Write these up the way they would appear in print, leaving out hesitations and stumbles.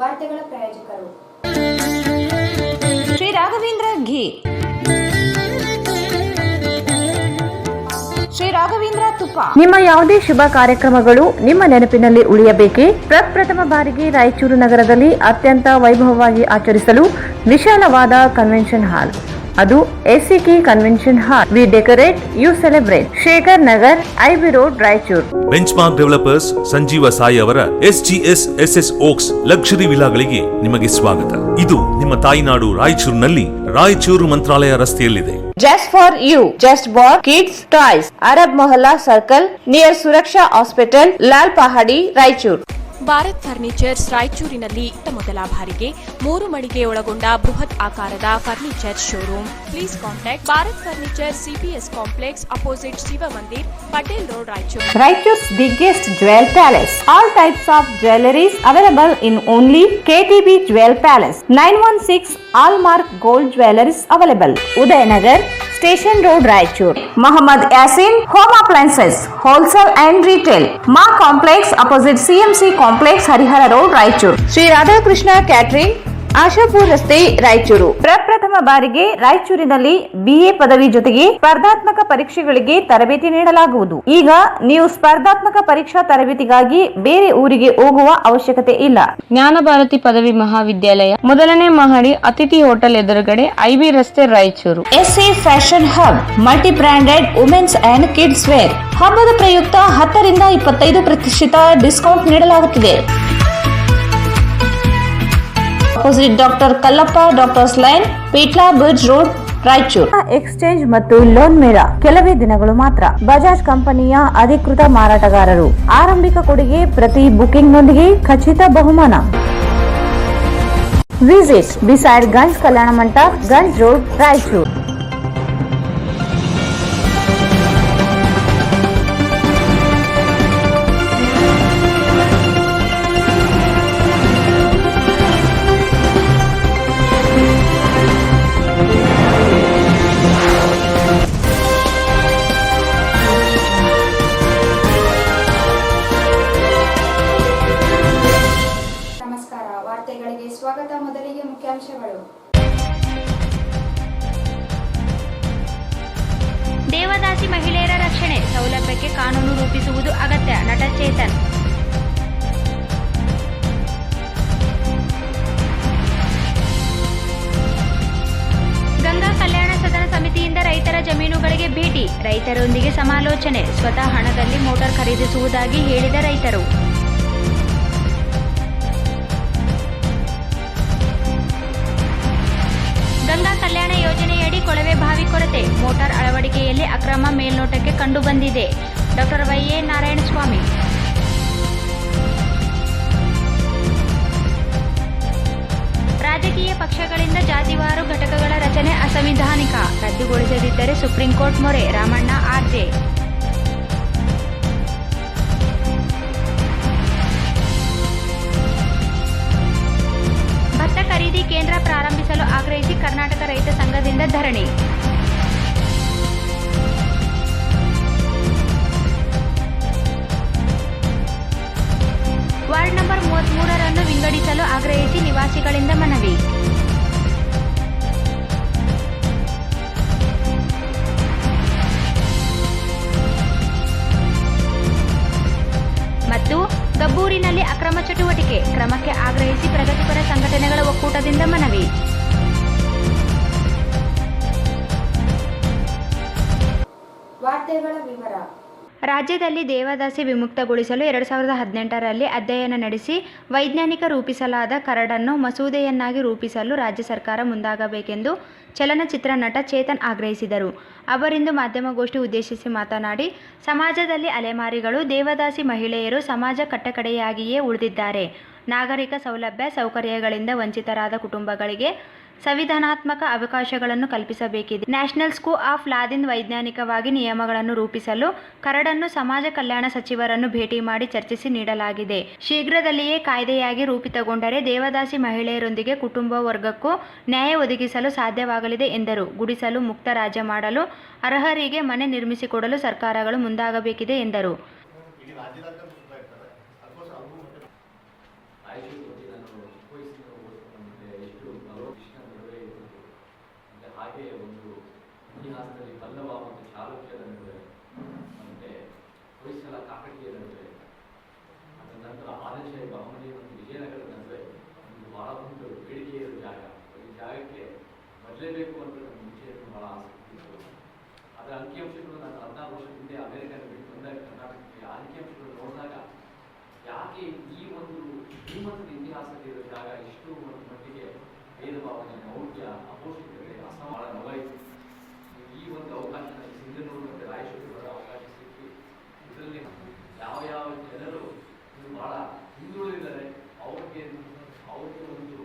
ವಾರ್ತೆಗಳ ಪ್ರಾಯೋಜಕರು ಶ್ರೀ ರಾಘವೇಂದ್ರ ಘೀ, ಶ್ರೀ ರಾಘವೇಂದ್ರ ತುಪ್ಪ. ನಿಮ್ಮ ಯಾವುದೇ ಶುಭ ಕಾರ್ಯಕ್ರಮಗಳು ನಿಮ್ಮ ನೆನಪಿನಲ್ಲಿ ಉಳಿಯಬೇಕೇ? ಪ್ರಪ್ರಥಮ ಬಾರಿಗೆ ರಾಯಚೂರು ನಗರದಲ್ಲಿ ಅತ್ಯಂತ ವೈಭವವಾಗಿ ಆಚರಿಸಲು ವಿಶಾಲವಾದ ಕನ್ವೆನ್ಷನ್ ಹಾಲ್, ಅದು SCK convention hall. We decorate, you celebrate. Shekhar Nagar, IB road, Raichur. Benchmark developers Sanjeeva Sai ಅವರ SGS ಓಕ್ಸ್ ಲಕ್ಸುರಿ ವಿಲಾಗಳಿಗೆ ನಿಮಗೆ ಸ್ವಾಗತ. ಇದು ನಿಮ್ಮ ತಾಯಿನಾಡು ರಾಯಚೂರಿನಲ್ಲಿ ರಾಯಚೂರು ಮಂತ್ರಾಲಯ ರಸ್ತೆಯಲ್ಲಿದೆ. Just for you, just for kids toys, Arab Mohalla circle near Suraksha hospital, Lal Pahadi, Raichur. Bharat furnitures ರಾಯಚೂರಿನಲ್ಲಿ ಮೊದಲ ಬಾರಿಗೆ 3 ಮಳಿಗೆ ಒಳಗೊಂಡ ಬೃಹತ್ ಆಕಾರದ furniture showroom. Please contact Bharat furniture, CPS complex, opposite Shiva Mandir, Patel road, Raichur. Raichur's biggest jewel palace. All types of jewelries available in only KTB Jewel Palace. 916 Allmark Gold Jewelries available. Udayanagar, Station Road, Raichur. Muhammad Yasin Home Appliances, Wholesale and Retail. Ma Complex, opposite CMC Complex, Harihara Road, Raichur. Shri Radhakrishna catering, Ashapur ರಸ್ತೆ, ರಾಯಚೂರು. ಪ್ರಪ್ರಥಮ ಬಾರಿಗೆ ರಾಯಚೂರಿನಲ್ಲಿ BA ಪದವಿ ಜೊತೆಗೆ ಸ್ಪರ್ಧಾತ್ಮಕ ಪರೀಕ್ಷೆಗಳಿಗೆ ತರಬೇತಿ ನೀಡಲಾಗುವುದು. ಈಗ ನೀವು ಸ್ಪರ್ಧಾತ್ಮಕ ಪರೀಕ್ಷಾ ತರಬೇತಿಗಾಗಿ ಬೇರೆ ಊರಿಗೆ ಹೋಗುವ ಅವಶ್ಯಕತೆ ಇಲ್ಲ. ಜ್ಞಾನ ಭಾರತಿ ಪದವಿ ಮಹಾವಿದ್ಯಾಲಯ, ಮೊದಲನೇ ಮಹಡಿ, ಅತಿಥಿ ಹೋಟೆಲ್ ಎದುರುಗಡೆ, IB ರಸ್ತೆ, Raichur. SA fashion hub, multi branded women's and kids wear. ಹಬ್ಬದ ಪ್ರಯುಕ್ತ 10 ರಿಂದ 25% ಡಿಸ್ಕೌಂಟ್ ನೀಡಲಾಗುತ್ತಿದೆ. Opposite doctor Kallappa doctors line, ಪೀಟ್ಲಾ ಬ್ರಿಡ್ಜ್ ರೋಡ್, ರಾಯಚೂರು. ಎಕ್ಸ್ಚೇಂಜ್ ಮತ್ತು ಲೋನ್ ಮೇಳ ಕೆಲವೇ ದಿನಗಳು ಮಾತ್ರ. ಬಜಾಜ್ ಕಂಪನಿಯ ಅಧಿಕೃತ ಮಾರಾಟಗಾರರು. ಆರಂಭಿಕ ಕೊಡುಗೆ ಪ್ರತಿ ಬುಕಿಂಗ್ ನೊಂದಿಗೆ ಖಚಿತ ಬಹುಮಾನ. Visit beside Ganj Kalyana Mantapa, Ganj road, Raichur. ನಮಸ್ಕಾರ, ವಾರ್ತೆಗಳಿಗೆ ಸ್ವಾಗತ. ಮೊದಲಿಗೆ ಮುಖ್ಯಾಂಶಗಳು. ದೇವದಾಸಿ ಮಹಿಳೆಯರ ರಕ್ಷಣೆ ಸೌಲಭ್ಯಕ್ಕೆ ಕಾನೂನು ರೂಪಿಸುವುದು ಅಗತ್ಯ, ನಟ ಚೇತನ್. ಗಂಗಾ ಕಲ್ಯಾಣ ಸದನ ಸಮಿತಿಯಿಂದ ರೈತರ ಜಮೀನುಗಳಿಗೆ ಭೇಟಿ, ರೈತರೊಂದಿಗೆ ಸಮಾಲೋಚನೆ, ಸ್ವತಃ ಹಣದಲ್ಲಿ ಮೋಟಾರ್ ಖರೀದಿಸುವುದಾಗಿ ಹೇಳಿದ ರೈತರು. ಗಂಗಾ ಕಲ್ಯಾಣ ಯೋಜನೆಯಡಿ ಕೊಳವೆ ಬಾವಿ ಕೊರತೆ, ಮೋಟಾರ್ ಅಳವಡಿಕೆಯಲ್ಲಿ ಅಕ್ರಮ ಮೇಲ್ನೋಟಕ್ಕೆ ಕಂಡುಬಂದಿದೆ. Doctor YA Narayanaswamy. ರಾಜಕೀಯ ಪಕ್ಷಗಳಿಂದ ಜಾತಿವಾರು ಘಟಕಗಳ ರಚನೆ ಅಸಂವಿಧಾನಿಕ, ರದ್ದುಗೊಳಿಸದಿದ್ದರೆ ಸುಪ್ರೀಂ ಕೋರ್ಟ್ ಮೊರೆ, ರಾಮಣ್ಣ RJ. ಭತ್ತ ಖರೀದಿ ಕೇಂದ್ರ ಪ್ರಾರಂಭಿಸಲು ಆಗ್ರಹಿಸಿ ಕರ್ನಾಟಕ ರೈತ ಸಂಘದಿಂದ ಧರಣಿ. ವಾರ್ಡ್ ನಂಬರ್ 33 ವಿಂಗಡಿಸಲು ಆಗ್ರಹಿಸಿ ನಿವಾಸಿಗಳಿಂದ ಮನವಿ. ಮತ್ತು ಗಬ್ಬೂರಿನಲ್ಲಿ ಅಕ್ರಮ ಚಟುವಟಿಕೆ, ಕ್ರಮಕ್ಕೆ ಆಗ್ರಹಿಸಿ ಪ್ರಗತಿಪರ ಸಂಘಟನೆಗಳ ಒಕ್ಕೂಟದಿಂದ ಮನವಿ. ವಾರ್ತೆಗಳ ವಿವರ. ರಾಜ್ಯದಲ್ಲಿ ದೇವದಾಸಿ ವಿಮುಕ್ತಗೊಳಿಸಲು 2018ರಲ್ಲಿ ಅಧ್ಯಯನ ನಡೆಸಿ ವೈಜ್ಞಾನಿಕ ರೂಪಿಸಲಾದ ಕರಡನ್ನು ಮಸೂದೆಯನ್ನಾಗಿ ರೂಪಿಸಲು ರಾಜ್ಯ ಸರ್ಕಾರ ಮುಂದಾಗಬೇಕೆಂದು ಚಲನಚಿತ್ರ ನಟ ಚೇತನ್ ಆಗ್ರಹಿಸಿದರು. ಅವರಿಂದು ಮಾಧ್ಯಮಗೋಷ್ಠಿ ಉದ್ದೇಶಿಸಿ ಮಾತನಾಡಿ, ಸಮಾಜದಲ್ಲಿ ಅಲೆಮಾರಿಗಳು ದೇವದಾಸಿ ಮಹಿಳೆಯರು ಸಮಾಜ ಕಟ್ಟಕಡೆಯಾಗಿಯೇ ಉಳಿದಿದ್ದಾರೆ. ನಾಗರಿಕ ಸೌಲಭ್ಯ ಸೌಕರ್ಯಗಳಿಂದ ವಂಚಿತರಾದ ಕುಟುಂಬಗಳಿಗೆ ಸಂವಿಧಾನಾತ್ಮಕ ಅವಕಾಶಗಳನ್ನು ಕಲ್ಪಿಸಬೇಕಿದೆ. ನ್ಯಾಷನಲ್ ಸ್ಕೂಲ್ ಆಫ್ ಲಾದಿಂದ ವೈಜ್ಞಾನಿಕವಾಗಿ ನಿಯಮಗಳನ್ನು ರೂಪಿಸಲು ಕರಡನ್ನು ಸಮಾಜ ಕಲ್ಯಾಣ ಸಚಿವರನ್ನು ಭೇಟಿ ಮಾಡಿ ಚರ್ಚಿಸಿ ನೀಡಲಾಗಿದೆ. ಶೀಘ್ರದಲ್ಲಿಯೇ ಕಾಯ್ದೆಯಾಗಿ ರೂಪಿತಗೊಂಡರೆ ದೇವದಾಸಿ ಮಹಿಳೆಯರೊಂದಿಗೆ ಕುಟುಂಬ ವರ್ಗಕ್ಕೂ ನ್ಯಾಯ ಒದಗಿಸಲು ಸಾಧ್ಯವಾಗಲಿದೆ ಎಂದರು. ಗುಡಿಸಲು ಮುಕ್ತ ರಾಜ್ಯ ಮಾಡಲು ಅರ್ಹರಿಗೆ ಮನೆ ನಿರ್ಮಿಸಿಕೊಡಲು ಸರ್ಕಾರಗಳು ಮುಂದಾಗಬೇಕಿದೆ ಎಂದರು. ಅಂಕಿಅಂಶಗಳು ನಾನು 14 ವರ್ಷದ ಹಿಂದೆ ಅಮೆರಿಕದ ಬಿಟ್ಟು ಬಂದಾಗ ಕರ್ನಾಟಕಕ್ಕೆ ಅಂಕಿಅಂಶಗಳು ನೋಡಿದಾಗ ಯಾಕೆ ಈ ಒಂದು ಶ್ರೀಮಂತದ ಇತಿಹಾಸದ ಜಾಗ ಇಷ್ಟು ಮಟ್ಟಿಗೆ ಭೇದ ಭಾವನೆ, ಮೌಢ್ಯ, ಅಪೌಷ್ಟಿಕತೆ, ಅಸಮಾನ ನೋವಾಯಿತು. ಈ ಒಂದು ಅವಕಾಶ ಸಿಂಧನೂರು ಮತ್ತು ರಾಯಚೂರು ಬರೋ ಅವಕಾಶ ಸಿಕ್ಕಿ ಇದರಲ್ಲಿ ಯಾವ ಯಾವ ಜನರು ಇದು ಬಹಳ ಹಿಂದುಳಿದಿದ್ದಾರೆ ಅವ್ರಿಗೆ ಒಂದು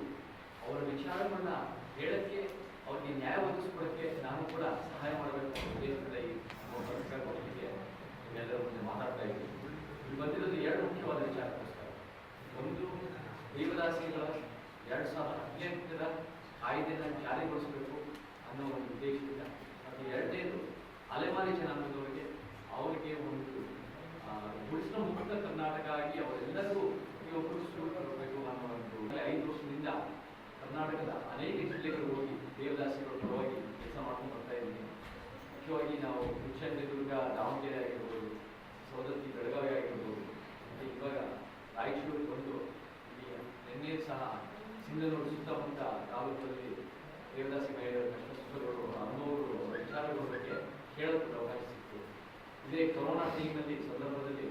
ಅವರ ವಿಚಾರಗಳನ್ನ ಹೇಳಕ್ಕೆ, ಅವ್ರಿಗೆ ನ್ಯಾಯ ಒದಗಿಸ್ಕೊಡಕ್ಕೆ ನಾನು ಕೂಡ ಸಹಾಯ ಮಾಡಬೇಕು ಅನ್ನೋ ಉದ್ದೇಶದಿಂದ ಈ ಪತ್ರಿಕಾ ಪತ್ರಿಕೆ ನಿಮ್ಮೆಲ್ಲರ ಮುಂದೆ ಮಾತಾಡ್ತಾ ಇದ್ದೀನಿ. ಇಲ್ಲಿ ಬಂದಿರೋದು 2 ಮುಖ್ಯವಾದ ವಿಚಾರಕ್ಕೋಸ್ಕರ. ಒಂದು, ದೇವದಾಸಿಗಳ 2018ರ ಕಾಯ್ದೆನ ಜಾರಿಗೊಳಿಸಬೇಕು ಅನ್ನೋ ಒಂದು ಉದ್ದೇಶದಿಂದ, ಮತ್ತು 2ನೇದು ಅಲೆಮಾರಿ ಜನಾಂಗದವರಿಗೆ ಅವರಿಗೆ ಒಂದು ಗುಡಿಸಲು ಮುಕ್ತ ಕರ್ನಾಟಕ ಆಗಿ ಅವರೆಲ್ಲರಿಗೂ ಪ್ರತಿಯೊಬ್ಬರು ಕೊಡಬೇಕು ಅನ್ನೋ ಒಂದು 5 ವರ್ಷದಿಂದ ಕರ್ನಾಟಕದ ಅನೇಕ ಜಿಲ್ಲೆಗಳು ಹೋಗಿ ದೇವದಾಸಿಗಳ ಪರವಾಗಿ ಕೆಲಸ ಮಾಡ್ಕೊಂಡು ಬರ್ತಾ ಇದ್ದೀನಿ. ಮುಖ್ಯವಾಗಿ ನಾವು ಚಿತ್ರದುರ್ಗ, ದಾವಣಗೆರೆ ಆಗಿರ್ಬೋದು, ಸವದತ್ತಿ, ಬೆಳಗಾವಿ ಆಗಿರ್ಬೋದು, ಮತ್ತು ಇವಾಗ ರಾಯಚೂರು ಬಂದು ಇಲ್ಲಿ ನಿನ್ನೆ ಸಹ ಸಿಂಧನೂರು ಸುತ್ತಮುತ್ತ ತಾಲೂಕಲ್ಲಿ ದೇವದಾಸಿ ಮಹಿಳೆಯರ ಕಷ್ಟ ಸುಖಗಳು, ಅನುಭವಗಳು, ವಿಚಾರಗಳ ಬಗ್ಗೆ ಕೇಳೋಕ್ಕೆ ಅವಕಾಶ ಸಿಕ್ತು. ಇದೇ ಕೊರೋನಾ ಟೈಮ್ನಲ್ಲಿ ಸಂದರ್ಭದಲ್ಲಿ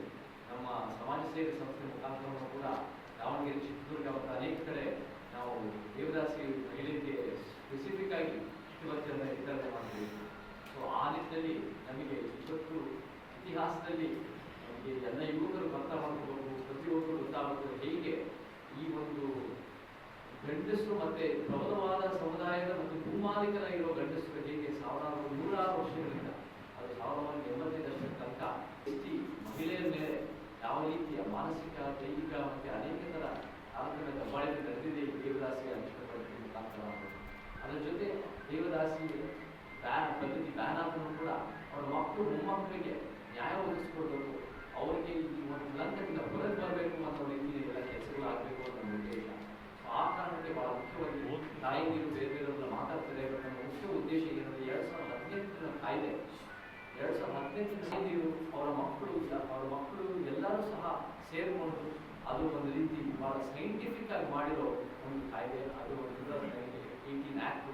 ನಮ್ಮ ಸಮಾಜ ಸೇವೆ ಸಂಸ್ಥೆ ಮುಖಾಂತರ ಕೂಡ ದಾವಣಗೆರೆ, ಚಿತ್ರದುರ್ಗ ಮತ್ತು ಅನೇಕ ಕಡೆ ನಾವು ದೇವದಾಸಿ ಮಹಿಳೆಯರಿಗೆ ಸ್ಪೆಸಿಫಿಕ್ ಆಗಿ ಇಷ್ಟವತ್ತನ್ನು ವಿತರಣೆ ಮಾಡ್ತೀವಿ. ಸೊ ಆ ನಿಟ್ಟಿನಲ್ಲಿ ನಮಗೆ ಇವತ್ತು ಇತಿಹಾಸದಲ್ಲಿ ನಮಗೆ ಎಲ್ಲ ಯುವಕರು ಅರ್ಥ ಮಾಡ್ಕೋಬೇಕು, ಪ್ರತಿಯೊಬ್ಬರು ಗೊತ್ತಾಗಬೇಕು ಹೇಗೆ ಈ ಒಂದು ಗಂಡಸರು ಮತ್ತೆ ಪ್ರಬಲವಾದ ಸಮುದಾಯದ ಮತ್ತು ಭೂಮಾಲೀಕರಾಗಿರೋ ಗಂಡಸರು ಹೇಗೆ 100 ವರ್ಷಗಳಿಂದ, ಅದು 1980 ದಶಕದ ತನಕ ಮಹಿಳೆಯರ ಮೇಲೆ ಯಾವ ರೀತಿಯ ಮಾನಸಿಕ, ದೈಹಿಕ ಮತ್ತು ಅನೇಕ ಥರ ಆರ್ಥಿಕ ದಬ್ಬಾಳಿಕೆ ನಡೆದಿದೆ ಈ ದೇವದಾಸಿ ಅನಿಷ್ಟಪಡಿಕೆ ಮುಖಾಂತರ. ಅದರ ಜೊತೆ ದೇವದಾಸಿ ಪದ್ಧತಿ ಬ್ಯಾನ್ ಆದರೂ ಕೂಡ ಅವರ ಮಕ್ಕಳು, ಮೊಮ್ಮಕ್ಕಳಿಗೆ ನ್ಯಾಯ ಒದಗಿಸ್ಕೊಡ್ಬೇಕು, ಅವರಿಗೆ ಈ ಒಂದು ಲಂಕದಿಂದ ಹೊರಗೆ ಬರಬೇಕು ಅನ್ನೋ ರೀತಿಯಲ್ಲಿ ಎಲ್ಲ ಕೆಲಸಗಳು ಆಗಬೇಕು ಅನ್ನೋ ಉದ್ದೇಶ. ಆ ಕಾರಣಕ್ಕೆ ಬಹಳ ಮುಖ್ಯವಾಗಿ ತಾಯಿಯರು ಬೇರೆ ಬೇರೆಲ್ಲ ಮಾತಾಡ್ತಾರೆ. ನಮ್ಮ ಮುಖ್ಯ ಉದ್ದೇಶ ಏನಂದರೆ 2018ರ ಕಾಯ್ದೆ, 2018 ಅವರ ಮಕ್ಕಳು ಎಲ್ಲರೂ ಸಹ ಸೇರಿಕೊಂಡು ಅದು ಒಂದು ರೀತಿ ಬಹಳ ಸೈಂಟಿಫಿಕ್ ಆಗಿ ಮಾಡಿರೋ ಒಂದು ಕಾಯ್ದೆ. ಅದು 2018 ಆ್ಯಕ್ಟು.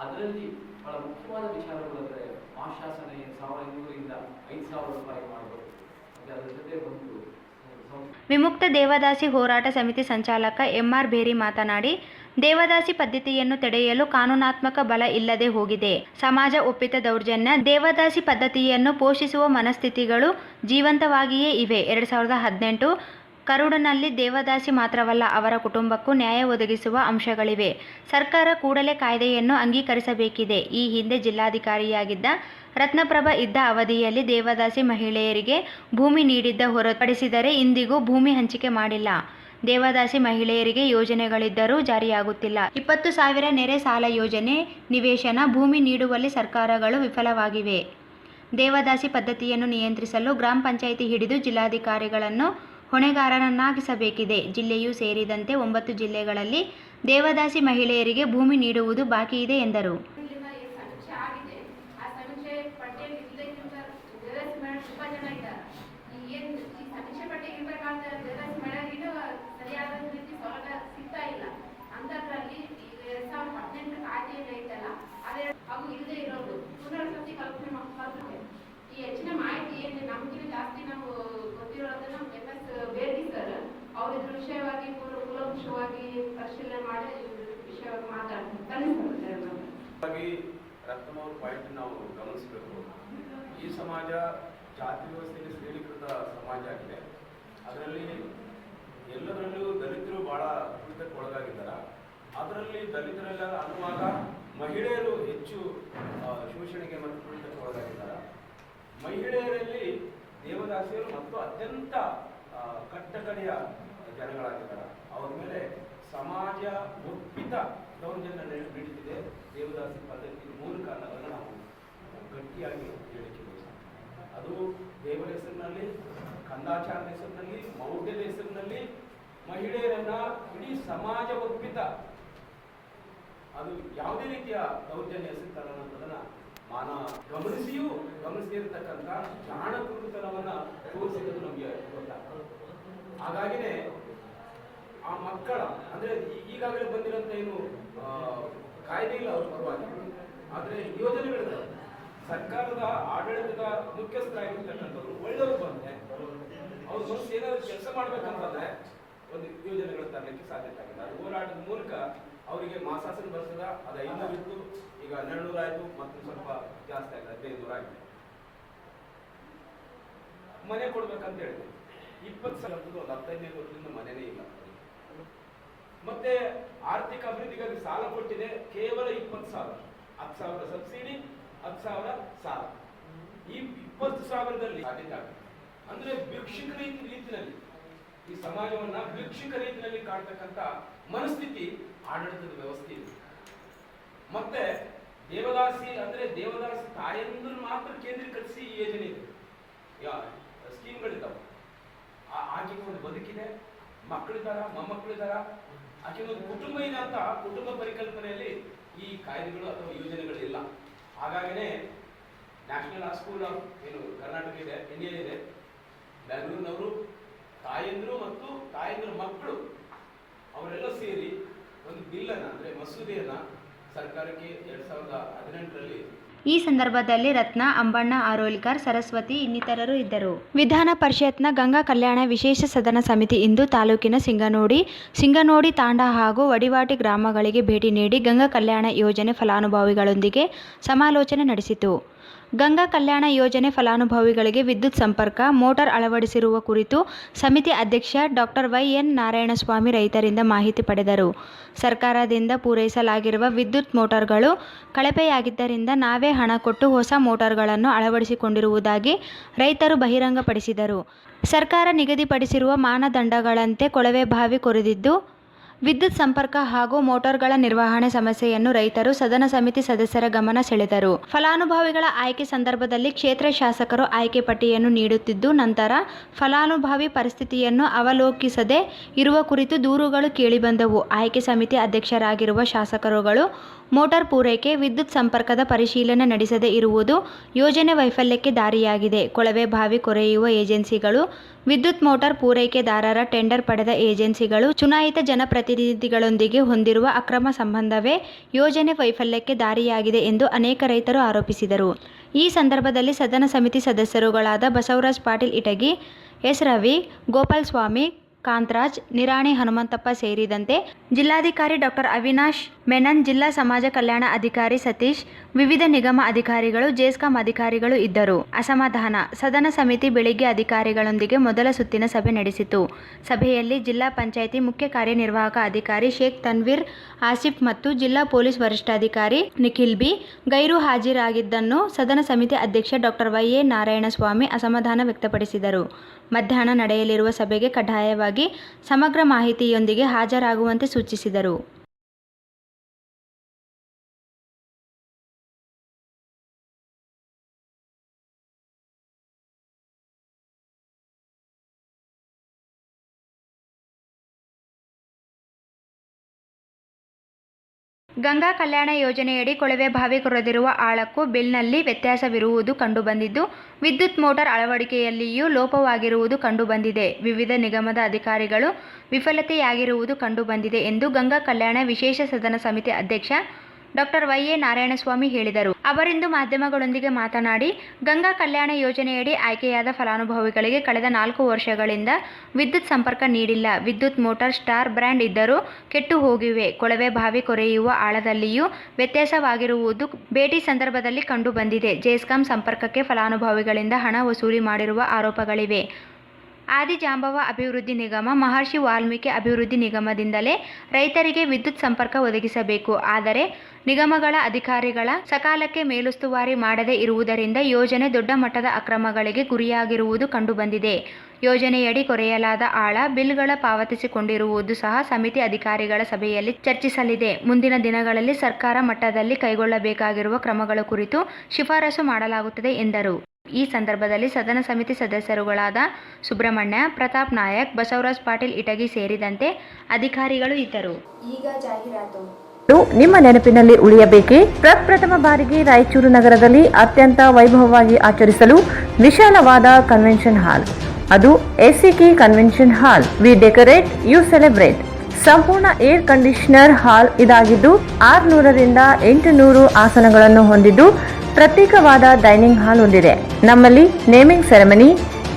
ಅದರಲ್ಲಿ ಬಹಳ ಮುಖ್ಯವಾದ ವಿಚಾರಗಳು ಅಂದರೆ ಮಾಶಾಸನ 1500ರಿಂದ 5000 ರೂಪಾಯಿ ಮಾಡಬೇಕು. ಮತ್ತು ಅದರ ಜೊತೆ ಒಂದು ವಿಮುಕ್ತ ದೇವದಾಸಿ ಹೋರಾಟ ಸಮಿತಿ ಸಂಚಾಲಕ ಎಂಆರ್ ಬೇರಿ ಮಾತನಾಡಿ, ದೇವದಾಸಿ ಪದ್ಧತಿಯನ್ನು ತಡೆಯಲು ಕಾನೂನಾತ್ಮಕ ಬಲ ಇಲ್ಲದೆ ಹೋಗಿದೆ. ಸಮಾಜ ಒಪ್ಪಿತ ದೌರ್ಜನ್ಯ, ದೇವದಾಸಿ ಪದ್ಧತಿಯನ್ನು ಪೋಷಿಸುವ ಮನಸ್ಥಿತಿಗಳು ಜೀವಂತವಾಗಿಯೇ ಇವೆ. 2018 ಕರಡಿನಲ್ಲಿ ದೇವದಾಸಿ ಮಾತ್ರವಲ್ಲ, ಅವರ ಕುಟುಂಬಕ್ಕೂ ನ್ಯಾಯ ಒದಗಿಸುವ ಅಂಶಗಳಿವೆ. ಸರ್ಕಾರ ಕೂಡಲೇ ಕಾಯ್ದೆಯನ್ನು ಅಂಗೀಕರಿಸಬೇಕಿದೆ. ಈ ಹಿಂದೆ ಜಿಲ್ಲಾಧಿಕಾರಿಯಾಗಿದ್ದ ರತ್ನಪ್ರಭಾ ಇದ್ದ ಅವಧಿಯಲ್ಲಿ ದೇವದಾಸಿ ಮಹಿಳೆಯರಿಗೆ ಭೂಮಿ ನೀಡಿದ್ದ ಹೊರತುಪಡಿಸಿದರೆ ಇಂದಿಗೂ ಭೂಮಿ ಹಂಚಿಕೆ ಮಾಡಿಲ್ಲ. ದೇವದಾಸಿ ಮಹಿಳೆಯರಿಗೆ ಯೋಜನೆಗಳಿದ್ದರೂ ಜಾರಿಯಾಗುತ್ತಿಲ್ಲ. 20,000 ನೆರೆ ಸಾಲ ಯೋಜನೆ, ನಿವೇಶನ, ಭೂಮಿ ನೀಡುವಲ್ಲಿ ಸರ್ಕಾರಗಳು ವಿಫಲವಾಗಿವೆ. ದೇವದಾಸಿ ಪದ್ಧತಿಯನ್ನು ನಿಯಂತ್ರಿಸಲು ಗ್ರಾಮ ಪಂಚಾಯಿತಿ ಹಿಡಿದು ಜಿಲ್ಲಾಧಿಕಾರಿಗಳನ್ನು ಹೊಣೆಗಾರರನ್ನಾಗಿಸಬೇಕಿದೆ. ಜಿಲ್ಲೆಯೂ ಸೇರಿದಂತೆ 9 ಜಿಲ್ಲೆಗಳಲ್ಲಿ ದೇವದಾಸಿ ಮಹಿಳೆಯರಿಗೆ ಭೂಮಿ ನೀಡುವುದು ಬಾಕಿ ಇದೆ ಎಂದರು. ಈ ಹೆಚ್ಚಿನ ಮಾಹಿತಿ ಏನು ನಮಗಿಂತ ಜಾಸ್ತಿ ನಾವು ಗೊತ್ತಿರೋದನ್ನ MS ಬೇರ್ಗಿ ಸರ್ ಅವ್ರ ಇದ್ರ ವಿಷಯವಾಗಿ ಕೂಲಂಕುಷವಾಗಿ ಪರಿಶೀಲನೆ ಮಾಡಿ ವಿಷಯವಾಗಿ ಮಾತಾಡ್ತಾರೆ. ರತ್ನಮ್ಮ ಪಾಯಿಂಟ್ ನಾವು ಗಮನಿಸಬೇಕು. ಈ ಸಮಾಜ ಜಾತಿ ವ್ಯವಸ್ಥೆಯಲ್ಲಿ ಶ್ರೇಣೀಕೃತ ಸಮಾಜ ಆಗಿದೆ. ಅದರಲ್ಲಿ ಎಲ್ಲದರಲ್ಲೂ ದಲಿತರು ಬಹಳ ತುಳಿತಕ್ಕೆ ಒಳಗಾಗಿದ್ದಾರೆ. ಅದರಲ್ಲಿ ದಲಿತರೆಲ್ಲ ಅನ್ನುವಾಗ ಮಹಿಳೆಯರು ಹೆಚ್ಚು ಶೋಷಣೆಗೆ ಮತ್ತು ತುಳಿತಕ್ಕೆ ಒಳಗಾಗಿದ್ದಾರೆ. ಮಹಿಳೆಯರಲ್ಲಿ ದೇವದಾಸಿಯರು ಮತ್ತು ಅತ್ಯಂತ ಕಟ್ಟಕಡೆಯ ಜನಗಳಾಗಿದ್ದಾರೆ. ಅವರ ಮೇಲೆ ಸಮಾಜ ಒಪ್ಪಿತ ದೌರ್ಜನ್ಯ ನಡೀತಿದೆ. ದೇವದಾಸಿ ಪದ್ಧತಿ 3 ಕಾರಣಗಳನ್ನು ನಾವು ಗಟ್ಟಿಯಾಗಿ ಹೇಳಿಕೆ ಬಯಸ್ತೀವಿ. ಅದು ದೇವರ ಹೆಸರಿನಲ್ಲಿ, ಕಂದಾಚಾರದ ಹೆಸರಿನಲ್ಲಿ, ಮೌಢ್ಯದ ಹೆಸರಿನಲ್ಲಿ ಮಹಿಳೆಯರನ್ನ ಇಡೀ ಸಮಾಜ ಒಪ್ಪಿತ ಅದು ಯಾವುದೇ ರೀತಿಯ ದೌರ್ಜನ್ಯ ಎಸಗ್ತಾರೆ ಅನ್ನೋದನ್ನ ಗಮನಿಸಿರ್ತಕ್ಕಂಥ ಜಾಣಕೃತನವನ್ನ ತೋರಿಸಿದ್ದು ನಮಗೆ ಗೊತ್ತಾಗ್ತದೆ. ಹಾಗಾಗಿನೇ ಆ ಮಕ್ಕಳ ಅಂದ್ರೆ ಈಗಾಗಲೇ ಬಂದಿರೋಂಥ ಏನು ಕಾಯ್ದೆ ಇಲ್ಲ ಅವ್ರ ಪರವಾಗಿ, ಆದರೆ ಯೋಜನೆಗಳಿದೆ. ಸರ್ಕಾರದ ಆಡಳಿತದ ಮುಖ್ಯಸ್ಥರಾಗಿರ್ತಕ್ಕಂಥವ್ರು ಒಳ್ಳೆಯವರು ಬಂದ್ರೆ ಅವ್ರು ಮನಸ್ಸು ಏನಾದ್ರು ಕೆಲಸ ಮಾಡ್ಬೇಕಂತಂದ್ರೆ ಒಂದು ಯೋಜನೆಗಳು ತರಲಿಕ್ಕೆ ಸಾಧ್ಯತೆ ಆಗಿದೆ. ಅದು ಹೋರಾಟದ ಮೂಲಕ ಅವರಿಗೆ ಮಾಸಾಸನ ಬರ್ತದ, ಅದು 500 ಇತ್ತು, ಈಗ 1200 ಆಯ್ತು, ಮತ್ತು ಸ್ವಲ್ಪ ಜಾಸ್ತಿ ಆಗಿದೆ, 1500 ಆಗಿದೆ. ಮನೆ ಕೊಡ್ಬೇಕಂತ ಹೇಳಿದೆ, 20 ಸಾವಿರ ಒಂದು 15 ವರ್ಷದಿಂದ ಮನೆನೇ ಇಲ್ಲ. ಮತ್ತೆ ಆರ್ಥಿಕ ಅಭಿವೃದ್ಧಿಗಾಗಿ ಸಾಲ ಕೊಟ್ಟಿದೆ ಕೇವಲ 20,000, 10,000 ಸಬ್ಸಿಡಿ, 10,000 ಸಾಲ. ಈ 20,000ದಲ್ಲಿ ಸಾಧ್ಯತೆ ಆಗಿದೆ. ಅಂದ್ರೆ ಭಿಕ್ಷುಕ ರೀತಿಯಲ್ಲಿ ಈ ಸಮಾಜವನ್ನ ಭಿಕ್ಷುಕ ರೀತಿಯಲ್ಲಿ ಕಾಡ್ತಕ್ಕಂಥ ಮನಸ್ಥಿತಿ ಆಡಳಿತದ ವ್ಯವಸ್ಥೆ ಇದೆ. ಮತ್ತೆ ದೇವದಾಸಿ ಅಂದ್ರೆ ದೇವದಾಸಿ ತಾಯಂದ್ರು ಮಾತ್ರ ಕೇಂದ್ರೀಕರಿಸಿ ಈ ಯೋಜನೆ ಇದೆ, ಸ್ಕೀಮ್ಗಳಿದ್ದಾವೆ. ಆಕೆಗೆ ಒಂದು ಬದುಕಿದೆ, ಮಕ್ಕಳಿದ್ದಾರ, ಮೊಮ್ಮಕ್ಕಳಿದ್ದಾರ, ಆಕೆ ಒಂದು ಕುಟುಂಬ ಇದೆ ಅಂತ ಕುಟುಂಬ ಪರಿಕಲ್ಪನೆಯಲ್ಲಿ ಈ ಕಾಯ್ದೆಗಳು ಅಥವಾ ಯೋಜನೆಗಳಿಲ್ಲ. ಹಾಗಾಗಿನೇ ನ್ಯಾಷನಲ್ ಸ್ಕೂಲ್ ಆಫ್ ಏನು ಕರ್ನಾಟಕ ಇದೆ, NA ಇದೆ, ಬೆಂಗಳೂರಿನವರು ತಾಯಂದ್ರು ಮತ್ತು ತಾಯಂದ್ರ ಮಕ್ಕಳು ಅವರೆಲ್ಲ ಸೇರಿ ಒಂದು ಬಿಲ್ಲನ್ನು ಅಂದ್ರೆ ಮಸೂದೆಯನ್ನ ಸರ್ಕಾರಕ್ಕೆ 2018ರಲ್ಲಿ. ಈ ಸಂದರ್ಭದಲ್ಲಿ ರತ್ನ, ಅಂಬಣ್ಣ ಆರೋಲ್ಕರ್, ಸರಸ್ವತಿ ಇನ್ನಿತರರು ಇದ್ದರು. ವಿಧಾನ ಪರಿಷತ್ನ ಗಂಗಾ ಕಲ್ಯಾಣ ವಿಶೇಷ ಸದನ ಸಮಿತಿ ಇಂದು ತಾಲೂಕಿನ ಸಿಂಗನೋಡಿ ತಾಂಡ ಹಾಗೂ ವಡಿವಾಟಿ ಗ್ರಾಮಗಳಿಗೆ ಭೇಟಿ ನೀಡಿ ಗಂಗಾ ಕಲ್ಯಾಣ ಯೋಜನೆ ಫಲಾನುಭವಿಗಳೊಂದಿಗೆ ಸಮಾಲೋಚನೆ ನಡೆಸಿತು. ಗಂಗಾ ಕಲ್ಯಾಣ ಯೋಜನೆ ಫಲಾನುಭವಿಗಳಿಗೆ ವಿದ್ಯುತ್ ಸಂಪರ್ಕ ಮೋಟಾರ್ ಅಳವಡಿಸಿರುವ ಕುರಿತು ಸಮಿತಿ ಅಧ್ಯಕ್ಷ ಡಾಕ್ಟರ್ YN ನಾರಾಯಣಸ್ವಾಮಿ ರೈತರಿಂದ ಮಾಹಿತಿ ಪಡೆದರು. ಸರ್ಕಾರದಿಂದ ಪೂರೈಸಲಾಗಿರುವ ವಿದ್ಯುತ್ ಮೋಟಾರ್ಗಳು ಕಳಪೆಯಾಗಿದ್ದರಿಂದ ನಾವೇ ಹಣ ಕೊಟ್ಟು ಹೊಸ ಮೋಟಾರ್ಗಳನ್ನು ಅಳವಡಿಸಿಕೊಂಡಿರುವುದಾಗಿ ರೈತರು ಬಹಿರಂಗಪಡಿಸಿದರು. ಸರ್ಕಾರ ನಿಗದಿಪಡಿಸಿರುವ ಮಾನದಂಡಗಳಂತೆ ಕೊಳವೆ ಬಾವಿ ಕೊರೆದಿದ್ದು ವಿದ್ಯುತ್ ಸಂಪರ್ಕ ಹಾಗೂ ಮೋಟಾರ್ಗಳ ನಿರ್ವಹಣೆ ಸಮಸ್ಯೆಯನ್ನು ರೈತರು ಸದನ ಸಮಿತಿ ಸದಸ್ಯರ ಗಮನ ಸೆಳೆದರು. ಫಲಾನುಭವಿಗಳ ಆಯ್ಕೆ ಸಂದರ್ಭದಲ್ಲಿ ಕ್ಷೇತ್ರ ಶಾಸಕರು ಆಯ್ಕೆ ಪಟ್ಟಿಯನ್ನು ನೀಡುತ್ತಿದ್ದು, ನಂತರ ಫಲಾನುಭವಿ ಪರಿಸ್ಥಿತಿಯನ್ನು ಅವಲೋಕಿಸದೆ ಇರುವ ಕುರಿತು ದೂರುಗಳು ಕೇಳಿಬಂದವು. ಆಯ್ಕೆ ಸಮಿತಿ ಅಧ್ಯಕ್ಷರಾಗಿರುವ ಶಾಸಕರುಗಳು ಮೋಟಾರ್ ಪೂರೈಕೆ, ವಿದ್ಯುತ್ ಸಂಪರ್ಕದ ಪರಿಶೀಲನೆ ನಡೆಸದೇ ಇರುವುದು ಯೋಜನೆ ವೈಫಲ್ಯಕ್ಕೆ ದಾರಿಯಾಗಿದೆ. ಕೊಳವೆ ಬಾವಿ ಕೊರೆಯುವ ಏಜೆನ್ಸಿಗಳು, ವಿದ್ಯುತ್ ಮೋಟಾರ್ ಪೂರೈಕೆದಾರರ ಟೆಂಡರ್ ಪಡೆದ ಏಜೆನ್ಸಿಗಳು ಚುನಾಯಿತ ಜನಪ್ರತಿನಿಧಿಗಳೊಂದಿಗೆ ಹೊಂದಿರುವ ಅಕ್ರಮ ಸಂಬಂಧವೇ ಯೋಜನೆ ವೈಫಲ್ಯಕ್ಕೆ ದಾರಿಯಾಗಿದೆ ಎಂದು ಅನೇಕ ರೈತರು ಆರೋಪಿಸಿದರು. ಈ ಸಂದರ್ಭದಲ್ಲಿ ಸದನ ಸಮಿತಿ ಸದಸ್ಯರುಗಳಾದ ಬಸವರಾಜ ಪಾಟೀಲ್ ಇಟಗಿ, ಎಸ್ ರವಿ, ಗೋಪಾಲ್ ಸ್ವಾಮಿ, ಕಾಂತರಾಜ್, ನಿರಾಣಿ ಹನುಮಂತಪ್ಪ ಸೇರಿದಂತೆ ಜಿಲ್ಲಾಧಿಕಾರಿ ಡಾಕ್ಟರ್ ಅವಿನಾಶ್ ಮೆನನ್, ಜಿಲ್ಲಾ ಸಮಾಜ ಕಲ್ಯಾಣ ಅಧಿಕಾರಿ ಸತೀಶ್, ವಿವಿಧ ನಿಗಮ ಅಧಿಕಾರಿಗಳು, ಜೆಸ್ಕಾಂ ಅಧಿಕಾರಿಗಳು ಇದ್ದರು. ಅಸಮಾಧಾನ. ಸದನ ಸಮಿತಿ ಬೆಳಿಗ್ಗೆ ಅಧಿಕಾರಿಗಳೊಂದಿಗೆ ಮೊದಲ ಸುತ್ತಿನ ಸಭೆ ನಡೆಸಿತು. ಸಭೆಯಲ್ಲಿ ಜಿಲ್ಲಾ ಪಂಚಾಯಿತಿ ಮುಖ್ಯ ಕಾರ್ಯನಿರ್ವಾಹಕ ಅಧಿಕಾರಿ ಶೇಖ್ ತನ್ವೀರ್ ಆಸಿಫ್ ಮತ್ತು ಜಿಲ್ಲಾ ಪೊಲೀಸ್ ವರಿಷ್ಠಾಧಿಕಾರಿ ನಿಖಿಲ್ ಬಿ ಗೈರು ಹಾಜರಾಗಿದ್ದನ್ನು ಸದನ ಸಮಿತಿ ಅಧ್ಯಕ್ಷ ಡಾಕ್ಟರ್ YA ನಾರಾಯಣಸ್ವಾಮಿ ಅಸಮಾಧಾನ ವ್ಯಕ್ತಪಡಿಸಿದರು. ಮಧ್ಯಾಹ್ನ ನಡೆಯಲಿರುವ ಸಭೆಗೆ ಕಡ್ಡಾಯವಾಗಿ ಸಮಗ್ರ ಮಾಹಿತಿಯೊಂದಿಗೆ ಹಾಜರಾಗುವಂತೆ ಸೂಚಿಸಿದರು. ಗಂಗಾ ಕಲ್ಯಾಣ ಯೋಜನೆಯಡಿ ಕೊಳವೆ ಬಾವಿ ಕೊರೆದಿರುವ ಆಳಕ್ಕೂ ಬಿಲ್ನಲ್ಲಿ ವ್ಯತ್ಯಾಸವಿರುವುದು ಕಂಡುಬಂದಿದ್ದು, ವಿದ್ಯುತ್ ಮೋಟಾರ್ ಅಳವಡಿಕೆಯಲ್ಲಿಯೂ ಲೋಪವಾಗಿರುವುದು ಕಂಡುಬಂದಿದೆ. ವಿವಿಧ ನಿಗಮದ ಅಧಿಕಾರಿಗಳು ವಿಫಲತೆಯಾಗಿರುವುದು ಕಂಡುಬಂದಿದೆ ಎಂದು ಗಂಗಾ ಕಲ್ಯಾಣ ವಿಶೇಷ ಸದನ ಸಮಿತಿ ಅಧ್ಯಕ್ಷ ಡಾಕ್ಟರ್ YA ನಾರಾಯಣಸ್ವಾಮಿ ಹೇಳಿದರು. ಅವರಿಂದು ಮಾಧ್ಯಮಗಳೊಂದಿಗೆ ಮಾತನಾಡಿ, ಗಂಗಾ ಕಲ್ಯಾಣ ಯೋಜನೆಯಡಿ ಆಯ್ಕೆಯಾದ ಫಲಾನುಭವಿಗಳಿಗೆ ಕಳೆದ 4 ವರ್ಷಗಳಿಂದ ವಿದ್ಯುತ್ ಸಂಪರ್ಕ ನೀಡಿಲ್ಲ. ವಿದ್ಯುತ್ ಮೋಟಾರ್ ಸ್ಟಾರ್ ಬ್ರ್ಯಾಂಡ್ ಇದ್ದರೂ ಕೆಟ್ಟು ಹೋಗಿವೆ. ಕೊಳವೆ ಬಾವಿ ಕೊರೆಯುವ ಆಳದಲ್ಲಿಯೂ ವ್ಯತ್ಯಾಸವಾಗಿರುವುದು ಭೇಟಿ ಸಂದರ್ಭದಲ್ಲಿ ಕಂಡುಬಂದಿದೆ. ಜೆಸ್ಕಾಂ ಸಂಪರ್ಕಕ್ಕೆ ಫಲಾನುಭವಿಗಳಿಂದ ಹಣ ವಸೂಲಿ ಮಾಡಿರುವ ಆರೋಪಗಳಿವೆ. ಆದಿಜಾಂಬವ ಅಭಿವೃದ್ಧಿ ನಿಗಮ, ಮಹರ್ಷಿ ವಾಲ್ಮೀಕಿ ಅಭಿವೃದ್ಧಿ ನಿಗಮದಿಂದಲೇ ರೈತರಿಗೆ ವಿದ್ಯುತ್ ಸಂಪರ್ಕ ಒದಗಿಸಬೇಕು. ಆದರೆ ನಿಗಮಗಳ ಅಧಿಕಾರಿಗಳ ಸಕಾಲಕ್ಕೆ ಮೇಲುಸ್ತುವಾರಿ ಮಾಡದೇ ಇರುವುದರಿಂದ ಯೋಜನೆ ದೊಡ್ಡ ಮಟ್ಟದ ಅಕ್ರಮಗಳಿಗೆ ಗುರಿಯಾಗಿರುವುದು ಕಂಡುಬಂದಿದೆ. ಯೋಜನೆಯಡಿ ಕೊರೆಯಲಾದ ಆಳ ಬಿಲ್ಗಳ ಪಾವತಿಸಿಕೊಂಡಿರುವುದು ಸಹ ಸಮಿತಿ ಅಧಿಕಾರಿಗಳ ಸಭೆಯಲ್ಲಿ ಚರ್ಚಿಸಲಿದೆ. ಮುಂದಿನ ದಿನಗಳಲ್ಲಿ ಸರ್ಕಾರ ಮಟ್ಟದಲ್ಲಿ ಕೈಗೊಳ್ಳಬೇಕಾಗಿರುವ ಕ್ರಮಗಳ ಕುರಿತು ಶಿಫಾರಸು ಮಾಡಲಾಗುತ್ತದೆ ಎಂದರು. ಈ ಸಂದರ್ಭದಲ್ಲಿ ಸದನ ಸಮಿತಿ ಸದಸ್ಯರುಗಳಾದ ಸುಬ್ರಹ್ಮಣ್ಯ, ಪ್ರತಾಪ್ ನಾಯಕ್, ಬಸವರಾಜ ಪಾಟೀಲ್ ಇಟಗಿ ಸೇರಿದಂತೆ ಅಧಿಕಾರಿಗಳು ಇದ್ದರು. ಈಗ ಜಾಹೀರಾತು. ನಿಮ್ಮ ನೆನಪಿನಲ್ಲಿ ಉಳಿಯಬೇಕೇ? ಪ್ರಪ್ರಥಮ ಬಾರಿಗೆ ರಾಯಚೂರು ನಗರದಲ್ಲಿ ಅತ್ಯಂತ ವೈಭವವಾಗಿ ಆಚರಿಸಲು ವಿಶಾಲವಾದ ಕನ್ವೆನ್ಷನ್ ಹಾಲ್, ಅದು SCK convention hall. We decorate, you celebrate. ಸಂಪೂರ್ಣ ಏರ್ ಕಂಡೀಷನರ್ ಹಾಲ್ ಇದಾಗಿದ್ದು 600 ರಿಂದ 800 ಆಸನಗಳನ್ನು ಹೊಂದಿದ್ದು ಪ್ರತ್ಯೇಕವಾದ ಡೈನಿಂಗ್ ಹಾಲ್ ಹೊಂದಿದೆ. ನಮ್ಮಲ್ಲಿ naming ceremony,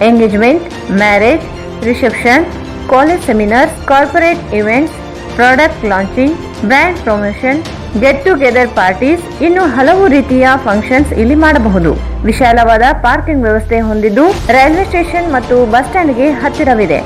engagement, marriage, reception, college seminars, corporate events, product launching, brand promotion, get together parties, ಇನ್ನು ಹಲವು ರೀತಿಯ ಫಂಕ್ಷನ್ಸ್ ಇಲ್ಲಿ ಮಾಡಬಹುದು. ವಿಶಾಲವಾದ ಪಾರ್ಕಿಂಗ್ ವ್ಯವಸ್ಥೆ ಹೊಂದಿದ್ದು ರೈಲ್ವೆ ಸ್ಟೇಷನ್ ಮತ್ತು ಬಸ್ ಸ್ಟ್ಯಾಂಡ್ಗೆ ಹತ್ತಿರವಿದೆ.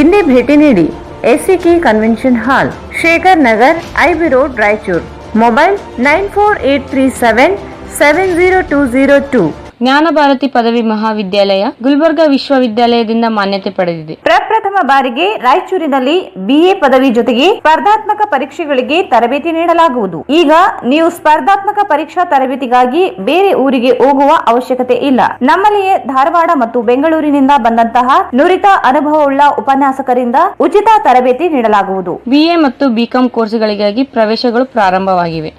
ಇಂದೇ ಭೇಟಿ ನೀಡಿ SCK convention hall, Shekhar Nagar, IB road, Raichur. Mobile 9483770202. ಜ್ಞಾನ ಭಾರತಿ ಪದವಿ ಮಹಾವಿದ್ಯಾಲಯ ಗುಲ್ಬರ್ಗಾ ವಿಶ್ವವಿದ್ಯಾಲಯದಿಂದ ಮಾನ್ಯತೆ ಪಡೆದಿದೆ. ಪ್ರಪ್ರಥಮ ಬಾರಿಗೆ ರಾಯಚೂರಿನಲ್ಲಿ BA ಪದವಿ ಜೊತೆಗೆ ಸ್ಪರ್ಧಾತ್ಮಕ ಪರೀಕ್ಷೆಗಳಿಗೆ ತರಬೇತಿ ನೀಡಲಾಗುವುದು. ಈಗ ನೀವು ಸ್ಪರ್ಧಾತ್ಮಕ ಪರೀಕ್ಷಾ ತರಬೇತಿಗಾಗಿ ಬೇರೆ ಊರಿಗೆ ಹೋಗುವ ಅವಶ್ಯಕತೆ ಇಲ್ಲ. ನಮ್ಮಲ್ಲಿಯೇ ಧಾರವಾಡ ಮತ್ತು ಬೆಂಗಳೂರಿನಿಂದ ಬಂದಂತಹ ನುರಿತ ಅನುಭವವುಳ್ಳ ಉಪನ್ಯಾಸಕರಿಂದ ಉಚಿತ ತರಬೇತಿ ನೀಡಲಾಗುವುದು. BA ಮತ್ತು BCom ಕೋರ್ಸ್ಗಳಿಗಾಗಿ ಪ್ರವೇಶಗಳು ಪ್ರಾರಂಭವಾಗಿವೆ.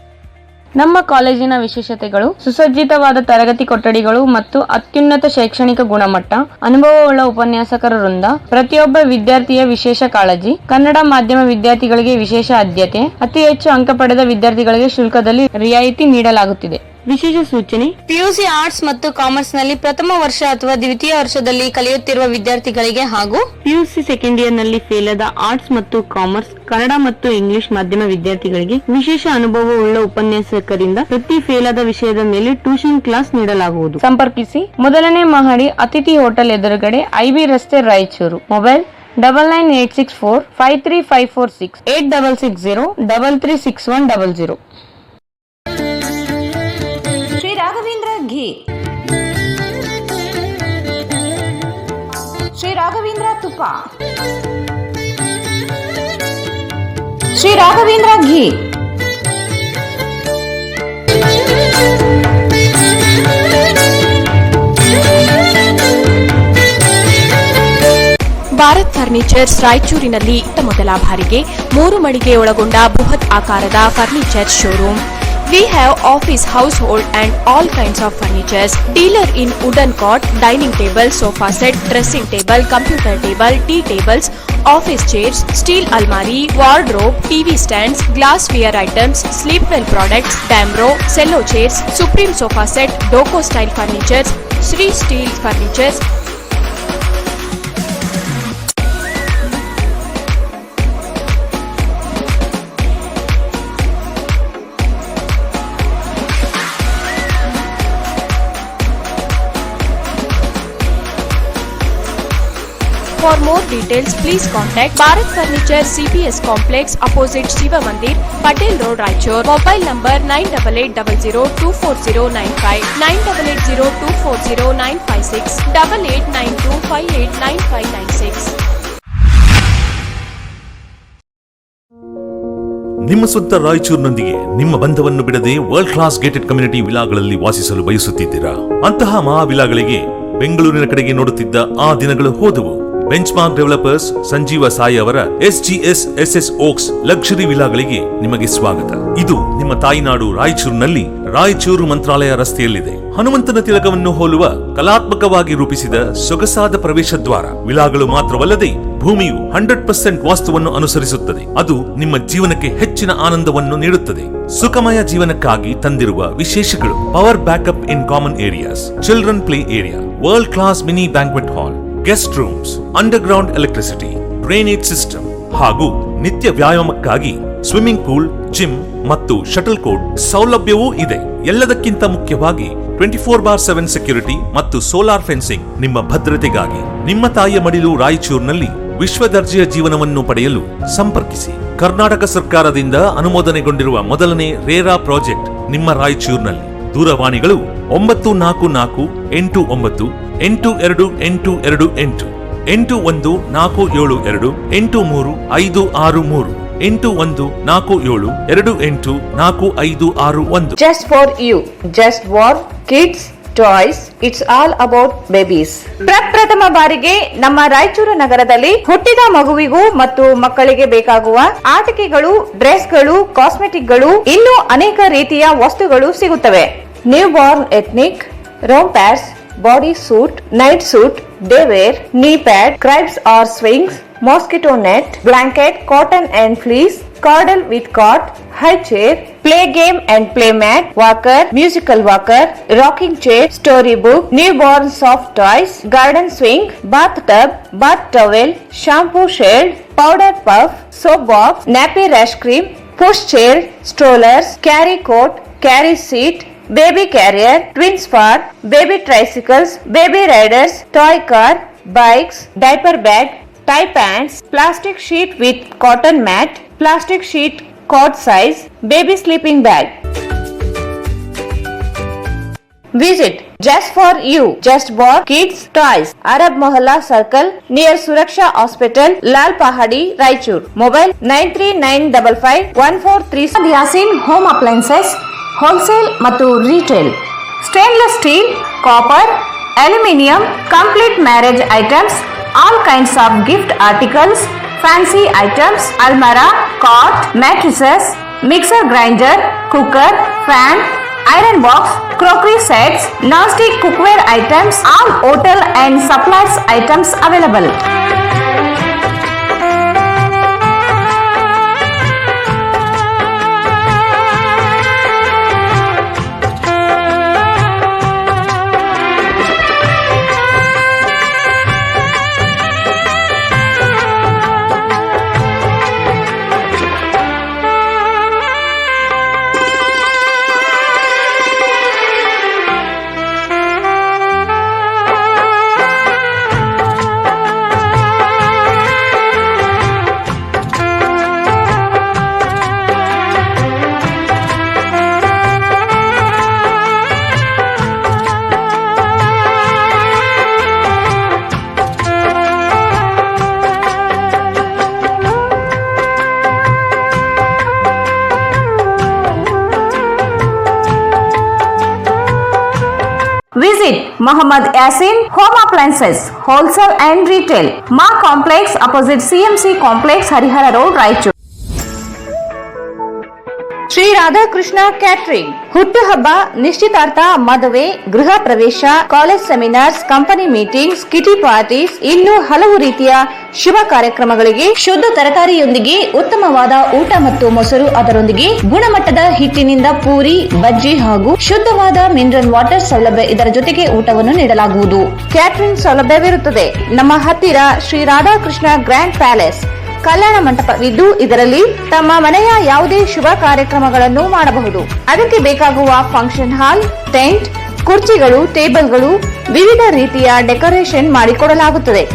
ನಮ್ಮ ಕಾಲೇಜಿನ ವಿಶೇಷತೆಗಳು ಸುಸಜ್ಜಿತವಾದ ತರಗತಿ ಕೊಠಡಿಗಳು ಮತ್ತು ಅತ್ಯುನ್ನತ ಶೈಕ್ಷಣಿಕ ಗುಣಮಟ್ಟ, ಅನುಭವವುಳ್ಳ ಉಪನ್ಯಾಸಕರ ವೃಂದ, ಪ್ರತಿಯೊಬ್ಬ ವಿದ್ಯಾರ್ಥಿಯ ವಿಶೇಷ ಕಾಳಜಿ, ಕನ್ನಡ ಮಾಧ್ಯಮ ವಿದ್ಯಾರ್ಥಿಗಳಿಗೆ ವಿಶೇಷ ಆದ್ಯತೆ, ಅತಿ ಹೆಚ್ಚು ಅಂಕ ಪಡೆದ ವಿದ್ಯಾರ್ಥಿಗಳಿಗೆ ಶುಲ್ಕದಲ್ಲಿ ರಿಯಾಯಿತಿ ನೀಡಲಾಗುತ್ತಿದೆ. ವಿಶೇಷ ಸೂಚನೆ: PUC ಆರ್ಟ್ಸ್ ಮತ್ತು ಕಾಮರ್ಸ್ ನಲ್ಲಿ ಪ್ರಥಮ ವರ್ಷ ಅಥವಾ ದ್ವಿತೀಯ ವರ್ಷದಲ್ಲಿ ಕಲಿಯುತ್ತಿರುವ ವಿದ್ಯಾರ್ಥಿಗಳಿಗೆ ಹಾಗೂ PUC ಸೆಕೆಂಡ್ ಇಯರ್ ನಲ್ಲಿ ಫೇಲ್ ಆದ ಆರ್ಟ್ಸ್ ಮತ್ತು ಕಾಮರ್ಸ್, ಕನ್ನಡ ಮತ್ತು ಇಂಗ್ಲಿಷ್ ಮಾಧ್ಯಮ ವಿದ್ಯಾರ್ಥಿಗಳಿಗೆ ವಿಶೇಷ ಅನುಭವವುಳ್ಳ ಉಪನ್ಯಾಸಕರಿಂದ ಪ್ರತಿ ಫೇಲ್ ಆದ ವಿಷಯದ ಮೇಲೆ ಟ್ಯೂಷನ್ ಕ್ಲಾಸ್ ನೀಡಲಾಗುವುದು. ಸಂಪರ್ಕಿಸಿ. ಮೊದಲನೇ ಮಹಡಿ ಅತಿಥಿ ಹೋಟೆಲ್ ಎದುರುಗಡೆ, IB ರಸ್ತೆ, ರಾಯಚೂರು. ಮೊಬೈಲ್ 9986453546 8660336100. ಶ್ರೀ ರಾಘವೇಂದ್ರ ಘೀ, ಶ್ರೀ ರಾಘವೇಂದ್ರ ತುಪ್ಪ, ಶ್ರೀ ರಾಘವೇಂದ್ರ ಘೀ. ಭಾರತ್ ಫರ್ನಿಚರ್ಸ್ ರಾಯಚೂರಿನಲ್ಲಿ ಮೊದಲ ಬಾರಿಗೆ 3 ಮಳಿಗೆ ಒಳಗೊಂಡ ಬೃಹತ್ ಆಕಾರದ furniture showroom. We have office, household and all kinds of furnitures. Dealer in wooden cot, dining table, sofa set, dressing table, computer table, tea tables, office chairs, steel almari, wardrobe, TV stands, glassware items, sleepwell products, Damro, cello chairs, Supreme sofa set, Doco style furnitures, Sri Steel furnitures. For more details, please contact Bharat Furniture CPS Complex opposite Shiva Mandir, Patel Road, Raichur. Mobile number 9880240959, 9880240956, 8892589596. ನಿಮ್ಮ ಸ್ವಂತ ರಾಯಚೂರಿನೊಂದಿಗೆ ನಿಮ್ಮ ಬಂಧವನ್ನು ಬಿಡದೆ world class gated community ವಿಲಾಗಳಲ್ಲಿ ವಾಸಿಸಲು ಬಯಸುತ್ತಿದ್ದೀರಾ? ಅಂತಹ ಮಹಾವಿಲಾಗಳಿಗೆ ಬೆಂಗಳೂರಿನ ಕಡೆಗೆ ನೋಡುತ್ತಿದ್ದ ಆ ದಿನಗಳು ಹೋದವು. ಬೆಂಚ್ಮಾರ್ಕ್ ಡೆವಲಪರ್ಸ್ ಸಂಜೀವ ಸಾಯಿ ಅವರ SGS SS ಓಕ್ಸ್ ಲಕ್ಸುರಿ ವಿಲಾಗಳಿಗೆ ನಿಮಗೆ ಸ್ವಾಗತ. ಇದು ನಿಮ್ಮ ತಾಯಿನಾಡು ರಾಯಚೂರಿನಲ್ಲಿ ರಾಯಚೂರು ಮಂತ್ರಾಲಯ ರಸ್ತೆಯಲ್ಲಿದೆ. ಹನುಮಂತನ ತಿಲಕವನ್ನು ಹೋಲುವ ಕಲಾತ್ಮಕವಾಗಿ ರೂಪಿಸಿದ ಸೊಗಸಾದ ಪ್ರವೇಶ ದ್ವಾರ. ವಿಲಾಗಳು ಮಾತ್ರವಲ್ಲದೆ ಭೂಮಿಯು 100% ವಾಸ್ತುವನ್ನು ಅನುಸರಿಸುತ್ತದೆ. ಅದು ನಿಮ್ಮ ಜೀವನಕ್ಕೆ ಹೆಚ್ಚಿನ ಆನಂದವನ್ನು ನೀಡುತ್ತದೆ. ಸುಖಮಯ ಜೀವನಕ್ಕಾಗಿ ತಂದಿರುವ ವಿಶೇಷಗಳು: power backup in common areas, children play area, world class mini banquet hall, guest rooms, underground electricity, drainage system ಹಾಗೂ ನಿತ್ಯ ವ್ಯಾಯಾಮಕ್ಕಾಗಿ ಸ್ವಿಮ್ಮಿಂಗ್ ಪೂಲ್, ಜಿಮ್ ಮತ್ತು ಶಟಲ್ ಕೋರ್ಟ್ ಸೌಲಭ್ಯವೂ ಇದೆ. ಎಲ್ಲದಕ್ಕಿಂತ ಮುಖ್ಯವಾಗಿ 24/7 ಸೆಕ್ಯೂರಿಟಿ ಮತ್ತು ಸೋಲಾರ್ ಫೆನ್ಸಿಂಗ್ ನಿಮ್ಮ ಭದ್ರತೆಗಾಗಿ. ನಿಮ್ಮ ತಾಯಿಯ ಮಡಿಲು ರಾಯಚೂರಿನಲ್ಲಿ ವಿಶ್ವ ದರ್ಜೆಯ ಜೀವನವನ್ನು ಪಡೆಯಲು ಸಂಪರ್ಕಿಸಿ. ಕರ್ನಾಟಕ ಸರ್ಕಾರದಿಂದ ಅನುಮೋದನೆಗೊಂಡಿರುವ ಮೊದಲನೇ ರೇರಾ ಪ್ರಾಜೆಕ್ಟ್ ನಿಮ್ಮ ರಾಯಚೂರಿನಲ್ಲಿ. ದೂರವಾಣಿಗಳು 9448982828 8147283563 8147282561. Just for you, just war, kids, toys, it's all about babies. ಪ್ರಪ್ರಥಮ ಬಾರಿಗೆ ನಮ್ಮ ರಾಯಚೂರು ನಗರದಲ್ಲಿ ಹುಟ್ಟಿದ ಮಗುವಿಗೂ ಮತ್ತು ಮಕ್ಕಳಿಗೆ ಬೇಕಾಗುವ ಆಟಿಕೆಗಳು, ಡ್ರೆಸ್ಗಳು, ಕಾಸ್ಮೆಟಿಕ್ಗಳು, ಇನ್ನೂ ಅನೇಕ ರೀತಿಯ ವಸ್ತುಗಳು ಸಿಗುತ್ತವೆ. ನ್ಯೂ ಬಾರ್ನ್ ಎಥ್ನಿಕ್, ರೋಮ್ pads, body suit, night suit, day wear, knee pad, cribs or swings, mosquito net, blanket, cotton and fleece, cordal with cot, high chair, play game and play mat, walker, musical walker, rocking chair, storybook, newborn soft toys, garden swing, bathtub, bath towel, shampoo shade, powder puff, soap box, nappy rash cream, push chair, strollers, carry coat, carry seat, baby carrier, twins far, baby tricycles, baby riders, toy car, bikes, diaper bag, tie pants, plastic sheet with cotton mat, plastic sheet cot size, baby sleeping bag. Visit Just for You, Just for Kids Toys, Arab Mohalla Circle near Suraksha Hospital, Lal Pahadi, Raichur. Mobile 93955143. Yasin home appliances wholesale ಮತ್ತು retail, stainless steel, copper, aluminium, complete marriage items, all kinds of gift articles, fancy items, almara, cot, mattresses, mixer grinder, cooker, fan, iron box, crockery sets, non-stick cookware items, all hotel and supplies items available. Visit Muhammad Yasin Home Appliances Wholesale and Retail, Ma Complex opposite CMC Complex, Harihara Road, Raichur. Shri Radhakrishna catering, ಹುಟ್ಟುಹಬ್ಬ, ನಿಶ್ಚಿತಾರ್ಥ, ಮದುವೆ, ಗೃಹ ಪ್ರವೇಶ, college seminars, company meetings, kitty parties, ಇನ್ನೂ ಹಲವು ರೀತಿಯ ಶುಭ ಕಾರ್ಯಕ್ರಮಗಳಿಗೆ ಶುದ್ಧ ತರಕಾರಿಯೊಂದಿಗೆ ಉತ್ತಮವಾದ ಊಟ ಮತ್ತು ಮೊಸರು, ಅದರೊಂದಿಗೆ ಗುಣಮಟ್ಟದ ಹಿಟ್ಟಿನಿಂದ ಪೂರಿ, ಬಜ್ಜಿ ಹಾಗೂ ಶುದ್ಧವಾದ ಮಿನರಲ್ ವಾಟರ್ ಸೌಲಭ್ಯ, ಇದರ ಜೊತೆಗೆ ಊಟವನ್ನು ನೀಡಲಾಗುವುದು. ಕ್ಯಾಟರಿಂಗ್ ಸೌಲಭ್ಯವಿರುತ್ತದೆ. ನಮ್ಮ ಹತ್ತಿರ ಶ್ರೀ ರಾಧಾಕೃಷ್ಣ ಗ್ರ್ಯಾಂಡ್ ಪ್ಯಾಲೇಸ್ ಕಲ್ಯಾಣ ಮಂಟಪವಿದ್ದು, ಇದರಲ್ಲಿ ತಮ್ಮ ಮನೆಯ ಯಾವುದೇ ಶುಭ ಕಾರ್ಯಕ್ರಮಗಳನ್ನು ಮಾಡಬಹುದು. ಅದಕ್ಕೆ ಬೇಕಾಗುವ ಫಂಕ್ಷನ್ ಹಾಲ್, ಟೆಂಟ್, ಕುರ್ಚಿಗಳು, ಟೇಬಲ್ಗಳು, ವಿವಿಧ ರೀತಿಯ ಡೆಕೋರೇಷನ್ ಮಾಡಿಕೊಡಲಾಗುತ್ತದೆ.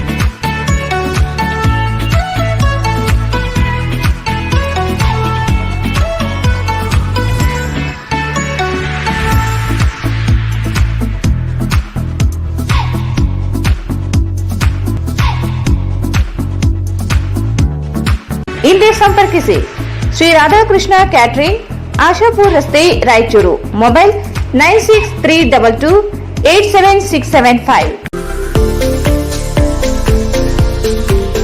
ಹಿಂದೆ ಸಂಪರ್ಕಿಸಿ ಶ್ರೀ ರಾಧಾಕೃಷ್ಣ ಕ್ಯಾಟರಿಂಗ್, ಆಶಾಪುರ್ ರಸ್ತೆ, Raichur. Mobile 9632287675.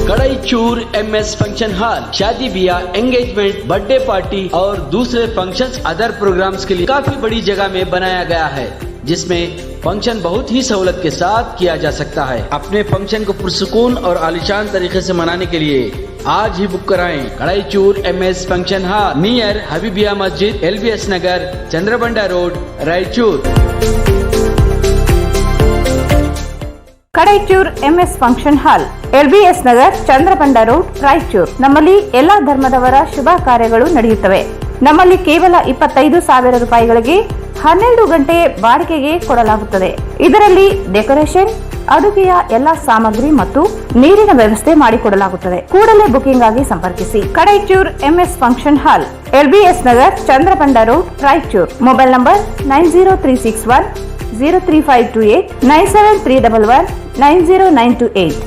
Kadaichur MS function hall शादी ब्याह, एंगेजमेंट, बर्थडे पार्टी और दूसरे फंक्शंस, अदर प्रोग्राम्स के लिए काफी बड़ी जगह में बनाया गया है, जिसमें फंक्शन बहुत ही सहूलत के साथ किया जा सकता है। अपने फंक्शन को पुरसुकून और आलिशान तरीके से मनाने के लिए आज ही बुक कराएं। Kadaichur MS function hall near Habibia Masjid, LBS Nagar, Chandrabanda road, Raichur. Kadaichur MS function hall, LBS Nagar, Chandrabanda road, Raichur. ನಮ್ಮಲ್ಲಿ ಎಲ್ಲಾ ಧರ್ಮದವರ ಶುಭ ಕಾರ್ಯಗಳು ನಡೆಯುತ್ತವೆ. ನಮ್ಮಲ್ಲಿ ಕೇವಲ 25,000 ರೂಪಾಯಿಗಳಿಗೆ 12 ಗಂಟೆ ಬಾಡಿಗೆಗೆ ಕೊಡಲಾಗುತ್ತದೆ. ಇದರಲ್ಲಿ ಡೆಕೋರೇಷನ್, ಅಡುಗೆಯ ಎಲ್ಲಾ ಸಾಮಗ್ರಿ ಮತ್ತು ನೀರಿನ ವ್ಯವಸ್ಥೆ ಮಾಡಿಕೊಡಲಾಗುತ್ತದೆ. ಕೂಡಲೇ ಬುಕಿಂಗ್ ಆಗಿ ಸಂಪರ್ಕಿಸಿ. Kadaichur MS function hall, LBS Nagar, Chandrabanda road, Raichur. Mobile number 90361035528 973119098.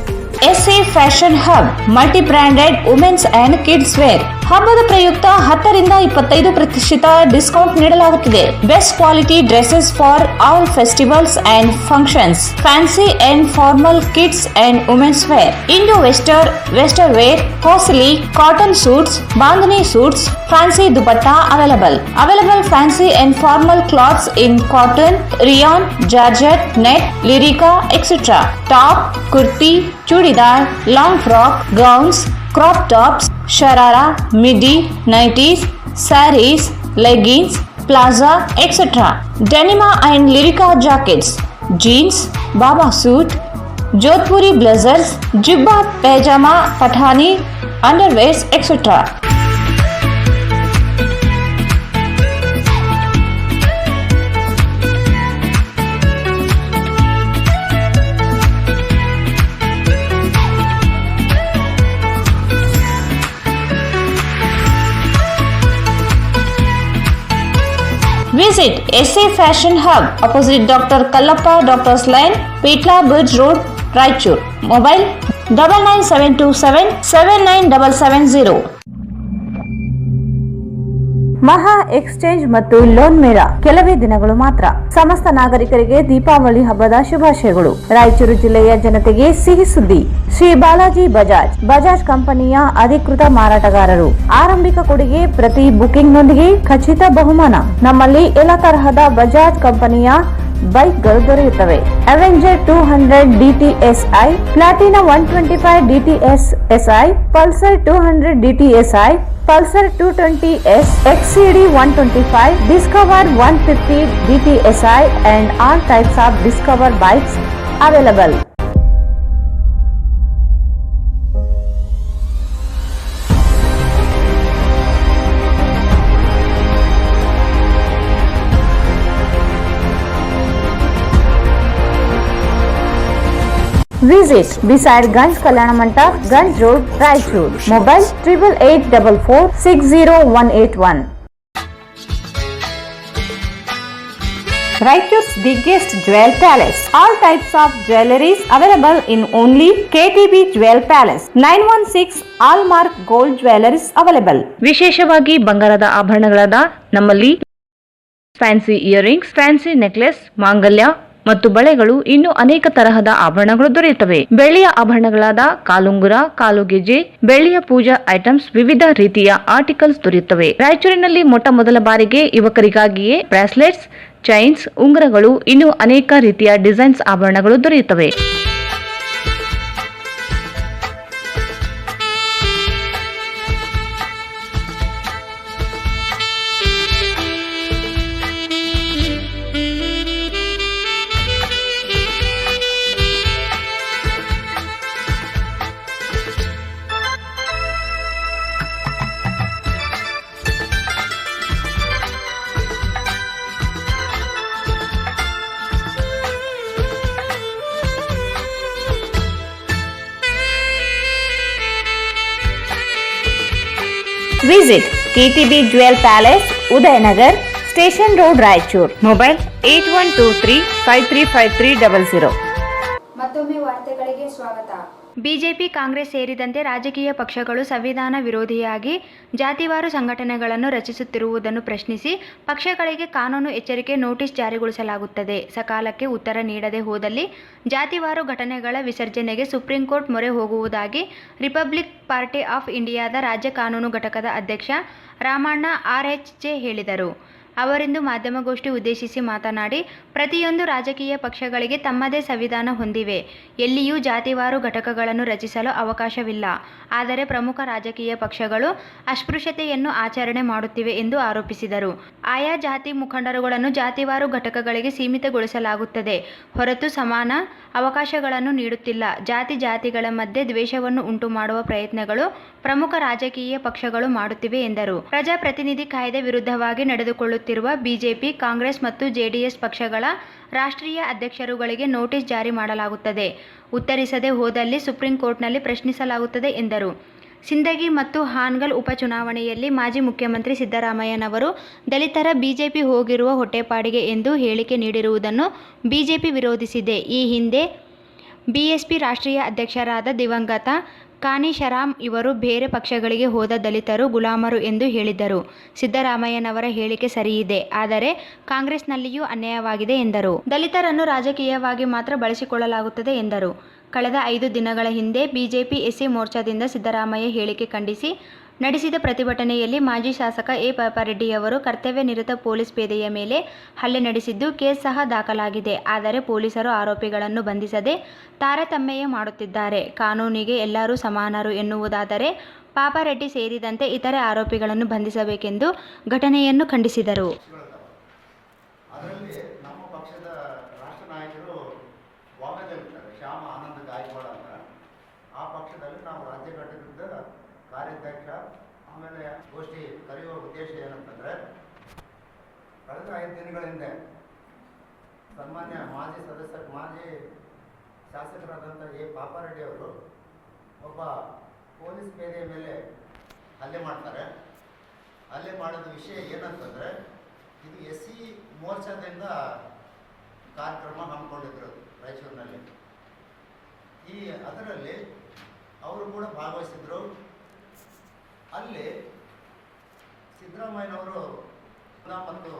SA Fashion Hub, multi-branded women's and kids wear, ಹಬ್ಬದ ಪ್ರಯುಕ್ತ 10ರಿಂದ 25% ಡಿಸ್ಕೌಂಟ್ ನೀಡಲಾಗುತ್ತಿದೆ. Best quality dresses for all festivals and functions, fancy and formal kids and women's wear, Indo western wear, costly cotton suits, bandhani suits, fancy dupatta available fancy and formal clothes in cotton, rayon, georgette, net, lycra etcetera, top, kurti, churidar, long frock, gowns, crop tops, sharara, midi, nighties, sarees, leggings, plaza, etc. Denima and Lyrica jackets, jeans, baba suit, Jodhpuri blazers, jibba, pajama, pathani, underwears, etc. Visit SA Fashion Hub opposite Dr. Kallappa Doctor's Lane, Pitla Bridge Road, Raichur. Mobile 99727 79770. ಮಹಾ exchange ಮತ್ತು loan ಮೇಳ ಕೆಲವೇ ದಿನಗಳು ಮಾತ್ರ. ಸಮಸ್ತ ನಾಗರಿಕರಿಗೆ ದೀಪಾವಳಿ ಹಬ್ಬದ ಶುಭಾಶಯಗಳು. ರಾಯಚೂರು ಜಿಲ್ಲೆಯ ಜನತೆಗೆ ಸಿಹಿ ಸುದ್ದಿ. ಶ್ರೀ ಬಾಲಾಜಿ ಬಜಾಜ್ ಕಂಪನಿಯ ಅಧಿಕೃತ ಮಾರಾಟಗಾರರು. ಆರಂಭಿಕ ಕೊಡುಗೆ ಪ್ರತಿ ಬುಕಿಂಗ್ನೊಂದಿಗೆ ಖಚಿತ ಬಹುಮಾನ. ನಮ್ಮಲ್ಲಿ ಎಲ್ಲ ತರಹದ ಬಜಾಜ್ ಕಂಪನಿಯ ಬೈಕ್ಗಳು ದೊರೆಯುತ್ತವೆ. Avenger 200 DTSI, Platina 125 DTSI, Pulsar 200 DTSI, Pulsar 220S, XCD 125, Discover 150 DTSI and all types of Discover bikes available. Visit beside Ganj Kalyana Mandap, Ganj Road, Raichur. Mobile 8884460181. Raichur's biggest jewel palace. All types of jewelries available in only KTB Jewel Palace. 916 Allmark Gold Jewelries available. ವಿಶೇಷವಾಗಿ ಬಂಗಾರದ ಆಭರಣಗಳಾದ ನಮ್ಮಲ್ಲಿ fancy earrings, fancy necklace, ಮಾಂಗಲ್ಯ ಮತ್ತು ಬಳೆಗಳು, ಇನ್ನು ಅನೇಕ ತರಹದ ಆಭರಣಗಳು ದೊರೆಯುತ್ತವೆ. ಬೆಳ್ಳಿಯ ಆಭರಣಗಳಾದ ಕಾಲುಂಗುರ, ಕಾಲುಗೆಜೆ, ಬೆಳ್ಳಿಯ ಪೂಜಾ ಐಟಮ್ಸ್, ವಿವಿಧ ರೀತಿಯ ಆರ್ಟಿಕಲ್ಸ್ ದೊರೆಯುತ್ತವೆ. ರಾಯಚೂರಿನಲ್ಲಿ ಮೊಟ್ಟ ಮೊದಲ ಬಾರಿಗೆ ಯುವಕರಿಗಾಗಿಯೇ ಬ್ರಾಸ್ಲೆಟ್ಸ್, ಚೈನ್ಸ್, ಉಂಗುರಗಳು, ಇನ್ನು ಅನೇಕ ರೀತಿಯ ಡಿಸೈನ್ಸ್ ಆಭರಣಗಳು ದೊರೆಯುತ್ತವೆ. Visit KTB Jewel Palace, Udayanagar, Station Road, Raichur. Mobile 8123535300. ಮತ್ತೊಮ್ಮೆ ವಾರ್ತೆಗಳಿಗೆ ಸ್ವಾಗತ. ಬಿಜೆಪಿ, ಕಾಂಗ್ರೆಸ್ ಸೇರಿದಂತೆ ರಾಜಕೀಯ ಪಕ್ಷಗಳು ಸಂವಿಧಾನ ವಿರೋಧಿಯಾಗಿ ಜಾತಿವಾರು ಸಂಘಟನೆಗಳನ್ನು ರಚಿಸುತ್ತಿರುವುದನ್ನು ಪ್ರಶ್ನಿಸಿ ಪಕ್ಷಗಳಿಗೆ ಕಾನೂನು ಎಚ್ಚರಿಕೆ ನೋಟಿಸ್ ಜಾರಿಗೊಳಿಸಲಾಗುತ್ತದೆ. ಸಕಾಲಕ್ಕೆ ಉತ್ತರ ನೀಡದೆ ಹೋದಲ್ಲಿ ಜಾತಿವಾರು ಘಟನೆಗಳ ವಿಸರ್ಜನೆಗೆ ಸುಪ್ರೀಂ ಕೋರ್ಟ್ ಮೊರೆ ಹೋಗುವುದಾಗಿ ರಿಪಬ್ಲಿಕ್ ಪಾರ್ಟಿ ಆಫ್ ಇಂಡಿಯಾದ ರಾಜ್ಯ ಕಾನೂನು ಘಟಕದ ಅಧ್ಯಕ್ಷ ರಾಮಣ್ಣ RHJ ಹೇಳಿದರು. ಅವರಿಂದು ಮಾಧ್ಯಮಗೋಷ್ಠಿ ಉದ್ದೇಶಿಸಿ ಮಾತನಾಡಿ, ಪ್ರತಿಯೊಂದು ರಾಜಕೀಯ ಪಕ್ಷಗಳಿಗೆ ತಮ್ಮದೇ ಸಂವಿಧಾನ ಹೊಂದಿವೆ. ಎಲ್ಲಿಯೂ ಜಾತಿವಾರು ಘಟಕಗಳನ್ನು ರಚಿಸಲು ಅವಕಾಶವಿಲ್ಲ. ಆದರೆ ಪ್ರಮುಖ ರಾಜಕೀಯ ಪಕ್ಷಗಳು ಅಸ್ಪೃಶ್ಯತೆಯನ್ನು ಆಚರಣೆ ಮಾಡುತ್ತಿವೆ ಎಂದು ಆರೋಪಿಸಿದರು. ಆಯಾ ಜಾತಿ ಮುಖಂಡರುಗಳನ್ನು ಜಾತಿವಾರು ಘಟಕಗಳಿಗೆ ಸೀಮಿತಗೊಳಿಸಲಾಗುತ್ತದೆ ಹೊರತು ಸಮಾನ ಅವಕಾಶಗಳನ್ನು ನೀಡುತ್ತಿಲ್ಲ. ಜಾತಿಗಳ ಮಧ್ಯೆ ದ್ವೇಷವನ್ನು ಉಂಟು ಮಾಡುವ ಪ್ರಯತ್ನಗಳು ಪ್ರಮುಖ ರಾಜಕೀಯ ಪಕ್ಷಗಳು ಮಾಡುತ್ತಿವೆ ಎಂದರು. ಪ್ರಜಾಪ್ರತಿನಿಧಿ ಕಾಯ್ದೆ ವಿರುದ್ಧವಾಗಿ ನಡೆದುಕೊಳ್ಳುತ್ತಿರುವ ಬಿಜೆಪಿ, ಕಾಂಗ್ರೆಸ್ ಮತ್ತು JDS ಪಕ್ಷಗಳ ರಾಷ್ಟ್ರೀಯ ಅಧ್ಯಕ್ಷರುಗಳಿಗೆ ನೋಟಿಸ್ ಜಾರಿ ಮಾಡಲಾಗುತ್ತದೆ. ಉತ್ತರಿಸದೆ ಹೋದಲ್ಲಿ ಸುಪ್ರೀಂ ಕೋರ್ಟ್ನಲ್ಲಿ ಪ್ರಶ್ನಿಸಲಾಗುತ್ತದೆ ಎಂದರು. ಸಿಂದಗಿ ಮತ್ತು ಹಾನಗಲ್ ಉಪಚುನಾವಣೆಯಲ್ಲಿ ಮಾಜಿ ಮುಖ್ಯಮಂತ್ರಿ ಸಿದ್ದರಾಮಯ್ಯನವರು ದಲಿತರ ಬಿಜೆಪಿ ಹೋಗಿರುವ ಹೊಟ್ಟೆಪಾಡಿಗೆ ಎಂದು ಹೇಳಿಕೆ ನೀಡಿರುವುದನ್ನು ಬಿಜೆಪಿ ವಿರೋಧಿಸಿದೆ. ಈ ಹಿಂದೆ BSP ರಾಷ್ಟ್ರೀಯ ಅಧ್ಯಕ್ಷರಾದ ದಿವಂಗತ ಕಾನಿ ಶರಾಮ್ ಇವರು ಬೇರೆ ಪಕ್ಷಗಳಿಗೆ ಹೋದ ದಲಿತರು ಗುಲಾಮರು ಎಂದು ಹೇಳಿದ್ದರು. ಸಿದ್ದರಾಮಯ್ಯನವರ ಹೇಳಿಕೆ ಸರಿಯಿದೆ, ಆದರೆ ಕಾಂಗ್ರೆಸ್ನಲ್ಲಿಯೂ ಅನ್ಯಾಯವಾಗಿದೆ ಎಂದರು. ದಲಿತರನ್ನು ರಾಜಕೀಯವಾಗಿ ಮಾತ್ರ ಬಳಸಿಕೊಳ್ಳಲಾಗುತ್ತದೆ ಎಂದರು. ಕಳೆದ 5 ದಿನಗಳ ಹಿಂದೆ ಬಿಜೆಪಿ ಎಸ್ಸಿ ಮೋರ್ಚಾದಿಂದ ಸಿದ್ದರಾಮಯ್ಯ ಹೇಳಿಕೆ ಖಂಡಿಸಿ ನಡೆಸಿದ ಪ್ರತಿಭಟನೆಯಲ್ಲಿ ಮಾಜಿ ಶಾಸಕ ಎ. ಪಾಪಾರೆಡ್ಡಿಯವರು ಕರ್ತವ್ಯ ನಿರತ ಪೊಲೀಸ್ ಪೇದೆಯ ಮೇಲೆ ಹಲ್ಲೆ ನಡೆಸಿದ್ದು ಕೇಸ್ ಸಹ ದಾಖಲಾಗಿದೆ. ಆದರೆ ಪೊಲೀಸರು ಆರೋಪಿಗಳನ್ನು ಬಂಧಿಸದೆ ತಾರತಮ್ಯ ಮಾಡುತ್ತಿದ್ದಾರೆ. ಕಾನೂನಿಗೆ ಎಲ್ಲರೂ ಸಮಾನರು ಎನ್ನುವುದಾದರೆ ಪಾಪಾರೆಡ್ಡಿ ಸೇರಿದಂತೆ ಇತರೆ ಆರೋಪಿಗಳನ್ನು ಬಂಧಿಸಬೇಕೆಂದು ಘಟನೆಯನ್ನು ಖಂಡಿಸಿದರು. ಅದರಲ್ಲಿ ನಮ್ಮ ಪಕ್ಷದ ರಾಷ್ಟ್ರ ನಾಯಕರು ವಾಮದಲ್ಲಿರ್ತಾರೆ, ಶ್ಯಾಮ ಆನಂದ ಗಾಯಕ್ವಾಡ್ ಅಂತ. ಆ ಪಕ್ಷದಲ್ಲಿ ನಾವು ರಾಜ್ಯ ಘಟಕದ ಕಾರ್ಯಾಧ್ಯಕ್ಷ. ಆಮೇಲೆ ಗೋಷ್ಠಿ ಕರೆಯುವ ಉದ್ದೇಶ ಏನಂತಂದರೆ, ಕಳೆದ 5 ದಿನಗಳ ಹಿಂದೆ ಸನ್ಮಾನ್ಯ ಮಾಜಿ ಶಾಸಕರಾದಂಥ ಎ. ಪಾಪಾರೆಡ್ಡಿ ಅವರು ಒಬ್ಬ ಪೊಲೀಸ್ ಪೇದೆಯ ಮೇಲೆ ಹಲ್ಲೆ ಮಾಡ್ತಾರೆ. ಹಲ್ಲೆ ಮಾಡಿದ ವಿಷಯ ಏನಂತಂದರೆ, ಇದು ಎಸ್ಸಿ ಮೋರ್ಚಾದಿಂದ ಕಾರ್ಯಕ್ರಮ ಹಮ್ಮಿಕೊಂಡಿದ್ರು ರಾಯಚೂರಿನಲ್ಲಿ. ಅದರಲ್ಲಿ ಅವರು ಕೂಡ ಭಾಗವಹಿಸಿದ್ರು. ಅಲ್ಲಿ ಸಿದ್ದರಾಮಯ್ಯನವರು ಮತ್ತು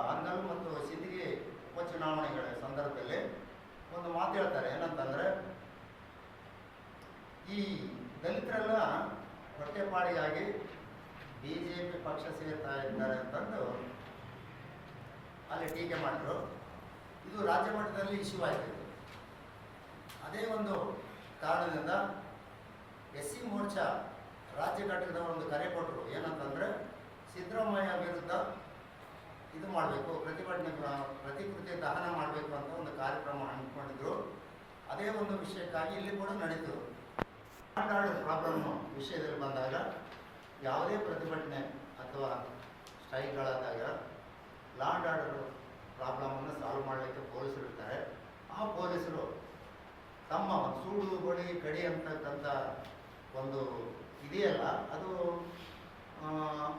ಹಾನಗಲ್ ಮತ್ತು ಸಿಂದಗಿ ಉಪಚುನಾವಣೆಗಳ ಸಂದರ್ಭದಲ್ಲಿ ಒಂದು ಮಾತು ಹೇಳ್ತಾರೆ. ಏನಂತಂದರೆ, ಈ ದಲಿತರೆಲ್ಲ ಹೊಟ್ಟೆಪಾಡಿಗಾಗಿ ಬಿಜೆಪಿ ಪಕ್ಷ ಸೇರ್ತಾ ಇದ್ದಾರೆ ಅಂತಂದು ಅಲ್ಲಿ ಟೀಕೆ ಮಾಡಿದ್ರು. ಇದು ರಾಜ್ಯ ಮಟ್ಟದಲ್ಲಿ ಇಶ್ಯೂ ಆಯಿತು. ಅದೇ ಒಂದು ಕಾರಣದಿಂದ ಎಸ್ಸಿ ಮೋರ್ಚಾ ರಾಜ್ಯ ಘಟಕದ ಒಂದು ಕರೆ ಕೊಟ್ಟರು. ಏನಂತಂದರೆ, ಸಿದ್ದರಾಮಯ್ಯ ವಿರುದ್ಧ ಇದು ಮಾಡಬೇಕು, ಪ್ರತಿಕೃತಿ ದಹನ ಮಾಡಬೇಕು ಅಂತ ಒಂದು ಕಾರ್ಯಕ್ರಮ ಹಮ್ಮಿಕೊಂಡಿದ್ರು. ಅದೇ ಒಂದು ವಿಷಯಕ್ಕಾಗಿ ಇಲ್ಲಿ ಕೂಡ ನಡೀತು. ಲ್ಯಾಂಡ್ ಆರ್ಡರ್ ಪ್ರಾಬ್ಲಮ್ ವಿಷಯದಲ್ಲಿ ಬಂದಾಗ ಯಾವುದೇ ಪ್ರತಿಭಟನೆ ಅಥವಾ ಸ್ಟ್ರೈಕ್ಗಳಾದಾಗ ಲ್ಯಾಂಡ್ ಆರ್ಡರ್ ಪ್ರಾಬ್ಲಮನ್ನು ಸಾಲ್ವ್ ಮಾಡಲಿಕ್ಕೆ ಪೊಲೀಸರು ಇರ್ತಾರೆ. ಆ ಪೊಲೀಸರು ತಮ್ಮ ಸೂಡು ಬಳಿ ಕಡಿ ಅಂತಕ್ಕಂಥ ಒಂದು ಇದೆಯಲ್ಲ, ಅದು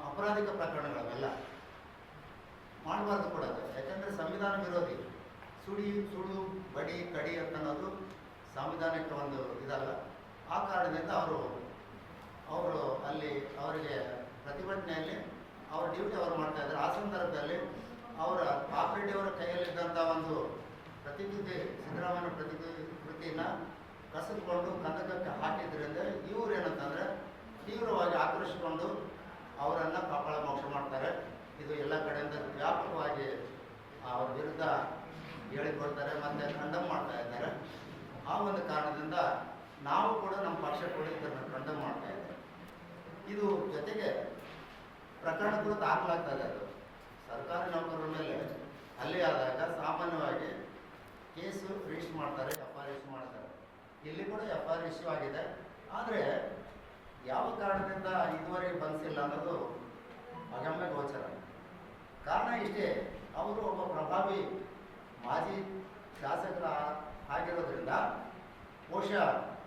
ಅಪರಾಧಿಕ ಪ್ರಕರಣಗಳವೆಲ್ಲ ಮಾಡಬಾರ್ದು ಕೂಡ. ಅದು ಯಾಕಂದರೆ ಸಂವಿಧಾನ ವಿರೋಧಿ. ಸುಡು ಬಡಿ ಕಡಿ ಅಂತ ಅನ್ನೋದು ಸಂವಿಧಾನಕ್ಕೆ ಒಂದು ಇದಲ್ಲ. ಆ ಕಾರಣದಿಂದ ಅವರು ಅಲ್ಲಿ ಅವರಿಗೆ ಪ್ರತಿಭಟನೆಯಲ್ಲಿ ಅವರ ಡ್ಯೂಟಿ ಅವರು ಮಾಡ್ತಾಯಿದ್ದಾರೆ. ಆ ಸಂದರ್ಭದಲ್ಲಿ ಪಾಪಾರೆಡ್ಡಿಯವರ ಕೈಯಲ್ಲಿದ್ದಂಥ ಒಂದು ಪ್ರತಿಕೃತಿ, ಸಿದ್ದರಾಮಯ್ಯ ಪ್ರತಿಕೃತಿನ ಕಸಿದುಕೊಂಡು ಕಂದಕಕ್ಕೆ ಹಾಕಿದ್ರಿಂದ ಇವರು ಏನಂತಂದರೆ ತೀವ್ರವಾಗಿ ಆಕ್ರೋಶಿಸಿಕೊಂಡು ಅವರನ್ನು ಕಪಾಳ ಮೋಕ್ಷ ಮಾಡ್ತಾರೆ. ಇದು ಎಲ್ಲ ಕಡೆಯಿಂದ ವ್ಯಾಪಕವಾಗಿ ಅವರ ವಿರುದ್ಧ ಹೇಳಿಕೊಡ್ತಾರೆ ಮತ್ತು ಖಂಡಮ್ ಮಾಡ್ತಾ ಇದ್ದಾರೆ. ಆ ಒಂದು ಕಾರಣದಿಂದ ನಾವು ಕೂಡ ನಮ್ಮ ಪಕ್ಷ ಕೂಡ ಇದನ್ನು ಖಂಡಮ್ ಮಾಡ್ತಾ ಇದ್ದೇವೆ. ಇದು ಜೊತೆಗೆ ಪ್ರಕರಣಗಳು ದಾಖಲಾಗ್ತಾ ಇದೆ. ಅದು ಸರ್ಕಾರಿ ನೌಕರರ ಮೇಲೆ ಹಲ್ಲೆ ಆದಾಗ ಸಾಮಾನ್ಯವಾಗಿ ಕೇಸು ರಿಜಿಸ್ಟರ್ ಮಾಡ್ತಾರೆ, FIR ಇಶ್ಯೂ ಮಾಡ್ತಾರೆ. ಇಲ್ಲಿ ಕೂಡ FIR ಇಶ್ಯೂ ಆಗಿದೆ. ಆದರೆ ಯಾವ ಕಾರಣದಿಂದ ಇದುವರೆಗೆ ಬಂದಿಲ್ಲ ಅನ್ನೋದು ಅಗಮ್ಯ ಗೋಚರ. ಕಾರಣ ಇಷ್ಟೇ, ಅವರು ಒಬ್ಬ ಪ್ರಭಾವಿ ಮಾಜಿ ಶಾಸಕರ ಆಗಿರೋದ್ರಿಂದ ಬಹುಶಃ